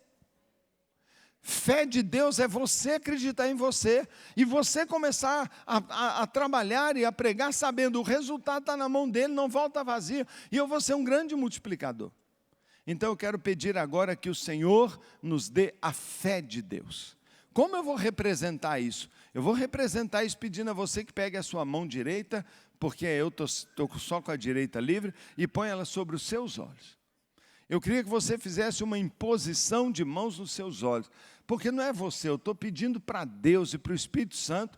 Fé de Deus é você acreditar em você, e você começar a trabalhar e a pregar sabendo o resultado está na mão dele, não volta vazio, e eu vou ser um grande multiplicador. Então eu quero pedir agora que o Senhor nos dê a fé de Deus. Como eu vou representar isso? Eu vou representar isso pedindo a você que pegue a sua mão direita, porque eu estou só com a direita livre, e põe ela sobre os seus olhos. Eu queria que você fizesse uma imposição de mãos nos seus olhos, porque não é você, eu estou pedindo para Deus e para o Espírito Santo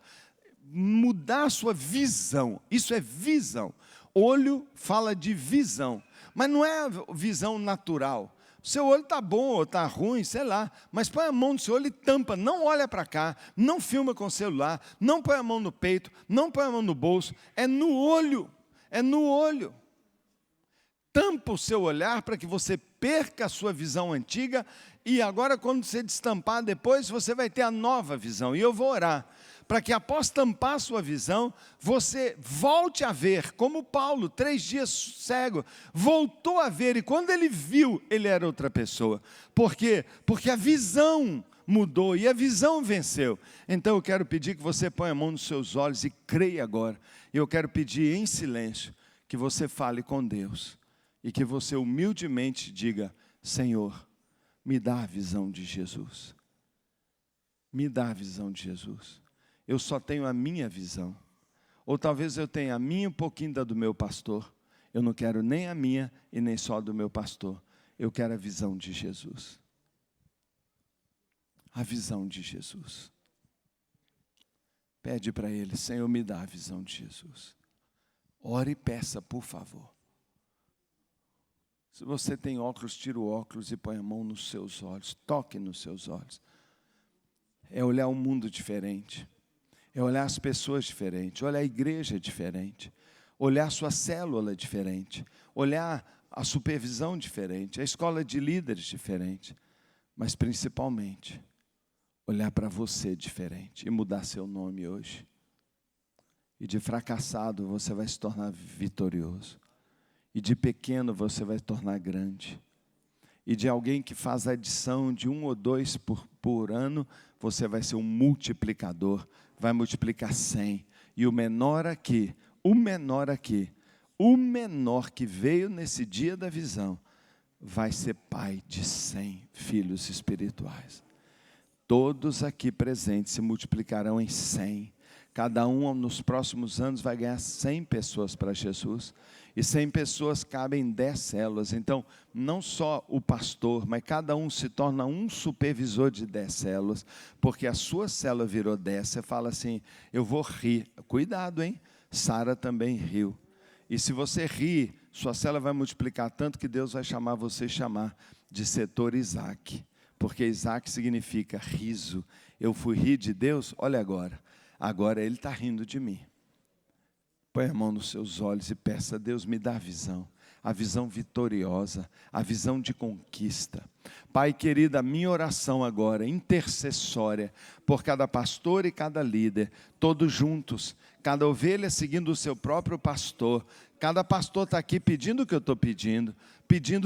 mudar a sua visão. Isso é visão. Olho fala de visão, mas não é visão natural. O seu olho está bom ou está ruim, sei lá, mas põe a mão no seu olho e tampa, não olha para cá, não filma com o celular, não põe a mão no peito, não põe a mão no bolso, é no olho, é no olho. Tampa o seu olhar para que você perca a sua visão antiga e agora quando você destampar depois, você vai ter a nova visão. E eu vou orar para que após tampar a sua visão, você volte a ver, como Paulo, 3 dias cego, voltou a ver, e quando ele viu, ele era outra pessoa. Por quê? Porque a visão mudou, e a visão venceu. Então eu quero pedir que você ponha a mão nos seus olhos e creia agora. E eu quero pedir em silêncio, que você fale com Deus, e que você humildemente diga: Senhor, me dá a visão de Jesus. Me dá a visão de Jesus. Eu só tenho a minha visão. Ou talvez eu tenha a minha e um pouquinho da do meu pastor. Eu não quero nem a minha e nem só a do meu pastor. Eu quero a visão de Jesus. A visão de Jesus. Pede para Ele: Senhor, me dá a visão de Jesus. Ore e peça, por favor. Se você tem óculos, tira o óculos e põe a mão nos seus olhos. Toque nos seus olhos. É olhar um mundo diferente. É olhar as pessoas diferentes. Olhar a igreja diferente. Olhar a sua célula diferente. Olhar a supervisão diferente. A escola de líderes diferente. Mas principalmente, olhar para você diferente. E mudar seu nome hoje. E de fracassado você vai se tornar vitorioso. E de pequeno você vai se tornar grande. E de alguém que faz adição de 1 ou 2 por ano, você vai ser um multiplicador. Vai multiplicar 100. E o menor que veio nesse dia da visão, vai ser pai de 100 filhos espirituais. Todos aqui presentes se multiplicarão em 100. Cada um nos próximos anos vai ganhar 100 pessoas para Jesus. E 100 pessoas cabem em 10 células. Então, não só o pastor, mas cada um se torna um supervisor de 10 células. Porque a sua célula virou 10. Você fala assim: eu vou rir. Cuidado, hein? Sara também riu. E se você rir, sua célula vai multiplicar tanto que Deus vai chamar você de setor Isaac. Porque Isaac significa riso. Eu fui rir de Deus, olha agora. Agora Ele está rindo de mim. Põe a mão nos seus olhos e peça: Deus, me dá a visão vitoriosa, a visão de conquista. Pai querido, a minha oração agora, intercessória, por cada pastor e cada líder, todos juntos, cada ovelha seguindo o seu próprio pastor. Cada pastor está aqui pedindo o que eu estou pedindo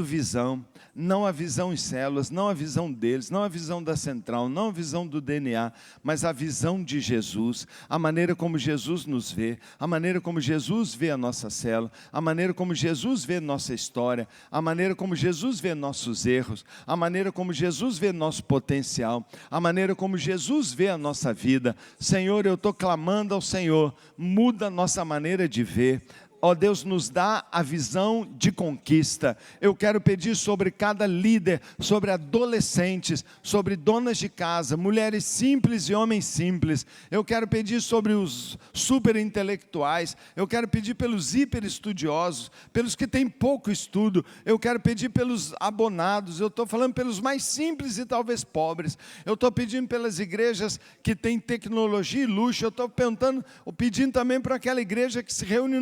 visão, não a visão em células, não a visão deles, não a visão da central, não a visão do DNA, mas a visão de Jesus, a maneira como Jesus nos vê, a maneira como Jesus vê a nossa célula, a maneira como Jesus vê nossa história, a maneira como Jesus vê nossos erros, a maneira como Jesus vê nosso potencial, a maneira como Jesus vê a nossa vida. Senhor, eu estou clamando ao Senhor, muda a nossa maneira de ver. Ó Deus, nos dá a visão de conquista. Eu quero pedir sobre cada líder, sobre adolescentes, sobre donas de casa, mulheres simples e homens simples. Eu quero pedir sobre os super intelectuais. Eu quero pedir pelos hiper estudiosos, pelos que têm pouco estudo. Eu quero pedir pelos abonados. Eu estou falando pelos mais simples e talvez pobres. Eu estou pedindo pelas igrejas que têm tecnologia e luxo. Eu estou pedindo também para aquela igreja que se reúne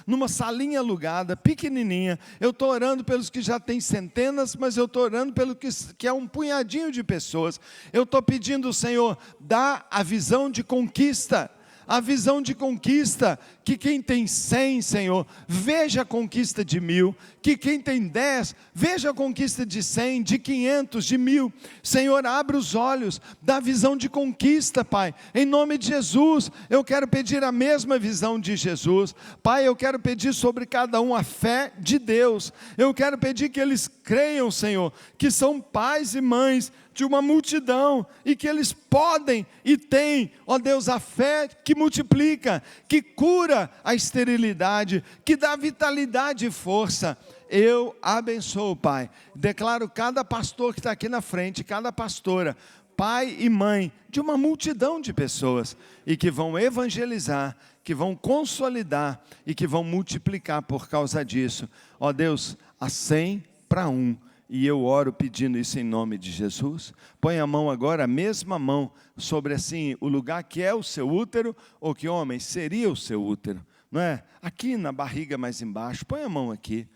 numa salinha alugada, pequenininha. Eu estou orando pelos que já têm centenas, mas eu estou orando pelo que é um punhadinho de pessoas. Eu estou pedindo, Senhor, dá a visão de conquista. A visão de conquista, que quem tem 100, Senhor, veja a conquista de 1000, que quem tem 10, veja a conquista de 100, de 500, de 1000, Senhor, abre os olhos, dá visão de conquista, Pai, em nome de Jesus. Eu quero pedir a mesma visão de Jesus, Pai. Eu quero pedir sobre cada um a fé de Deus. Eu quero pedir que eles creiam, Senhor, que são pais e mães de uma multidão, e que eles podem e têm, ó Deus, a fé que multiplica, que cura a esterilidade, que dá vitalidade e força. Eu abençoo, Pai, declaro cada pastor que está aqui na frente, cada pastora, pai e mãe de uma multidão de pessoas, e que vão evangelizar, que vão consolidar e que vão multiplicar por causa disso. Ó Deus, a 100 para 1. E eu oro pedindo isso em nome de Jesus. Põe a mão agora, a mesma mão, sobre assim, o lugar que é o seu útero, ou que, homem, seria o seu útero, não é? Aqui na barriga mais embaixo, põe a mão aqui.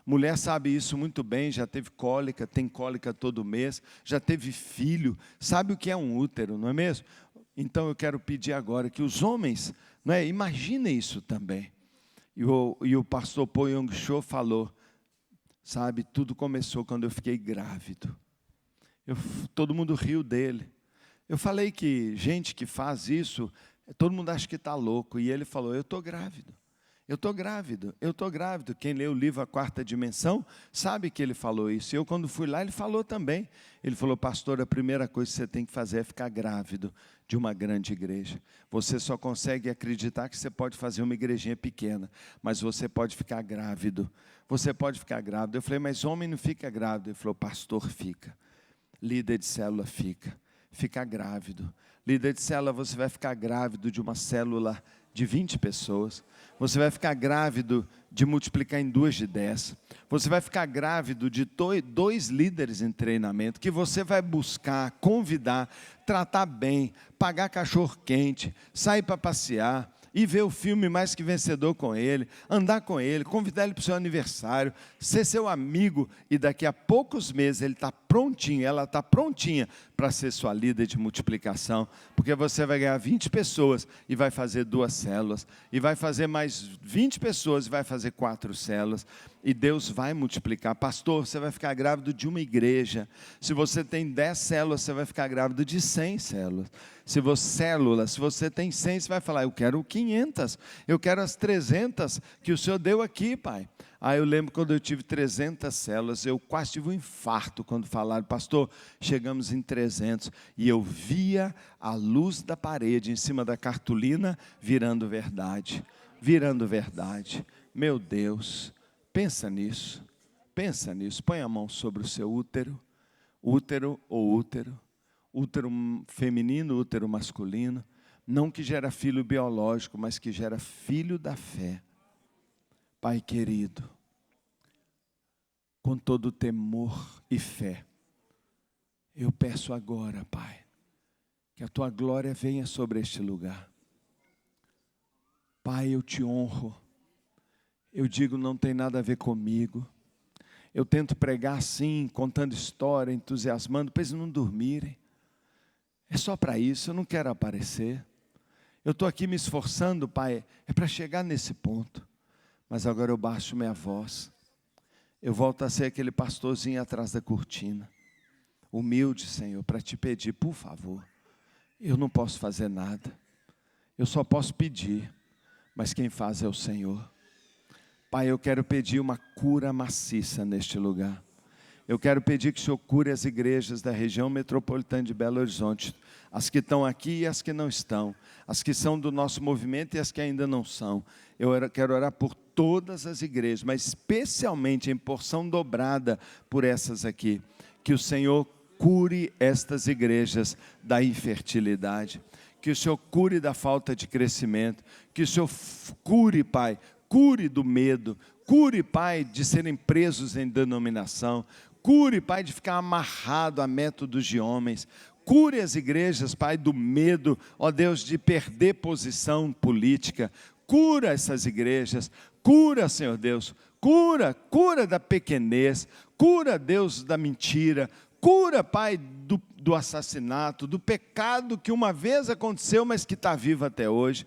Mulher sabe isso muito bem, já teve cólica, tem cólica todo mês, já teve filho, sabe o que é um útero, não é mesmo? Então eu quero pedir agora que os homens, não é, imaginem isso também. E o pastor Po Yong Cho falou, sabe, tudo começou quando eu fiquei grávido. Todo mundo riu dele. Eu falei que gente que faz isso, todo mundo acha que está louco. E ele falou, eu estou grávido. Eu estou grávido, eu estou grávido. Quem lê o livro A Quarta Dimensão, sabe que ele falou isso. Eu, quando fui lá, ele falou também. Ele falou, pastor, a primeira coisa que você tem que fazer é ficar grávido de uma grande igreja. Você só consegue acreditar que você pode fazer uma igrejinha pequena, mas você pode ficar grávido. Você pode ficar grávido. Eu falei, mas homem não fica grávido. Ele falou, pastor, fica. Líder de célula, fica grávido. Líder de célula, você vai ficar grávido de uma célula de 20 pessoas. Você vai ficar grávido de multiplicar em 2 de 10. Você vai ficar grávido de 2 líderes em treinamento, que você vai buscar, convidar, tratar bem, pagar cachorro quente, sair para passear, e ver o filme Mais Que Vencedor com ele, andar com ele, convidar ele para o seu aniversário, ser seu amigo, e daqui a poucos meses ele está prontinho, ela está prontinha para ser sua líder de multiplicação, porque você vai ganhar 20 pessoas e vai fazer 2 células, e vai fazer mais 20 pessoas e vai fazer 4 células, e Deus vai multiplicar. Pastor, você vai ficar grávido de uma igreja. Se você tem 10 células, você vai ficar grávido de 100 células. Se você tem 100, você vai falar, eu quero 500, eu quero as 300 que o Senhor deu aqui, pai. Eu lembro quando eu tive 300 células, eu quase tive um infarto quando falaram, pastor, chegamos em 300, e eu via a luz da parede em cima da cartolina virando verdade, meu Deus, pensa nisso, põe a mão sobre o seu útero ou útero feminino, útero masculino, não que gera filho biológico, mas que gera filho da fé. Pai querido, com todo temor e fé, eu peço agora, Pai, que a Tua glória venha sobre este lugar. Pai, eu te honro, eu digo, não tem nada a ver comigo. Eu tento pregar assim, contando história, entusiasmando, para eles não dormirem. É só para isso, eu não quero aparecer. Eu estou aqui me esforçando, Pai, é para chegar nesse ponto. Mas agora eu baixo minha voz. Eu volto a ser aquele pastorzinho atrás da cortina. Humilde, Senhor, para te pedir, por favor. Eu não posso fazer nada. Eu só posso pedir, mas quem faz é o Senhor. Pai, eu quero pedir uma cura maciça neste lugar. Eu quero pedir que o Senhor cure as igrejas da região metropolitana de Belo Horizonte, as que estão aqui e as que não estão, as que são do nosso movimento e as que ainda não são. Eu quero orar por todas as igrejas, mas especialmente em porção dobrada por essas aqui. Que o Senhor cure estas igrejas da infertilidade, que o Senhor cure da falta de crescimento, que o Senhor cure, Pai, cure do medo, cure, Pai, de serem presos em denominação, cure, Pai, de ficar amarrado a métodos de homens, cure as igrejas, Pai, do medo, ó Deus, de perder posição política, cura essas igrejas, cura, Senhor Deus, cura da pequenez, cura, Deus, da mentira, cura, Pai, do assassinato, do pecado que uma vez aconteceu, mas que está vivo até hoje,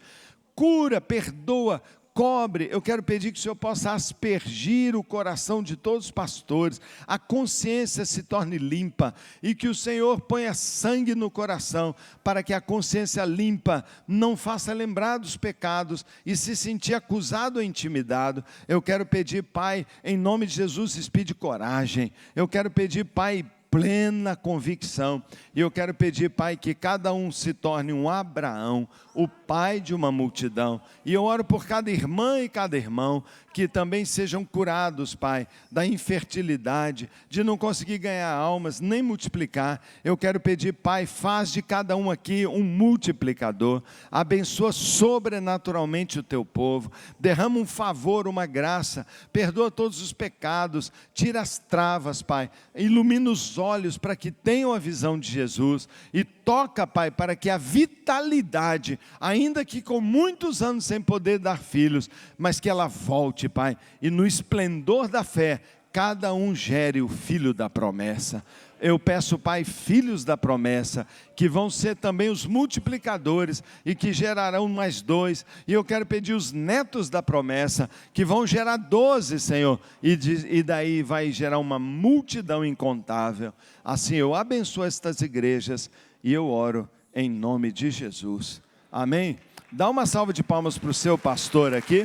cura, perdoa, cobre. Eu quero pedir que o Senhor possa aspergir o coração de todos os pastores, a consciência se torne limpa, e que o Senhor ponha sangue no coração, para que a consciência limpa não faça lembrar dos pecados, e se sentir acusado ou intimidado. Eu quero pedir, Pai, em nome de Jesus, espírito de coragem. Eu quero pedir, Pai, plena convicção, e eu quero pedir, Pai, que cada um se torne um Abraão, o pai de uma multidão, e eu oro por cada irmã e cada irmão, que também sejam curados, Pai, da infertilidade, de não conseguir ganhar almas, nem multiplicar. Eu quero pedir, Pai, faz de cada um aqui um multiplicador, abençoa sobrenaturalmente o Teu povo, derrama um favor, uma graça, perdoa todos os pecados, tira as travas, Pai, ilumina os olhos para que tenham a visão de Jesus, e toca, Pai, para que a vitalidade ainda que com muitos anos sem poder dar filhos, mas que ela volte, Pai, e no esplendor da fé, cada um gere o filho da promessa. Eu peço, Pai, filhos da promessa, que vão ser também os multiplicadores e que gerarão mais 2. E eu quero pedir os netos da promessa, que vão gerar 12, Senhor. E daí vai gerar uma multidão incontável. Assim eu abençoo estas igrejas e eu oro em nome de Jesus. Amém? Dá uma salva de palmas para o seu pastor aqui.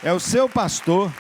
É o seu pastor.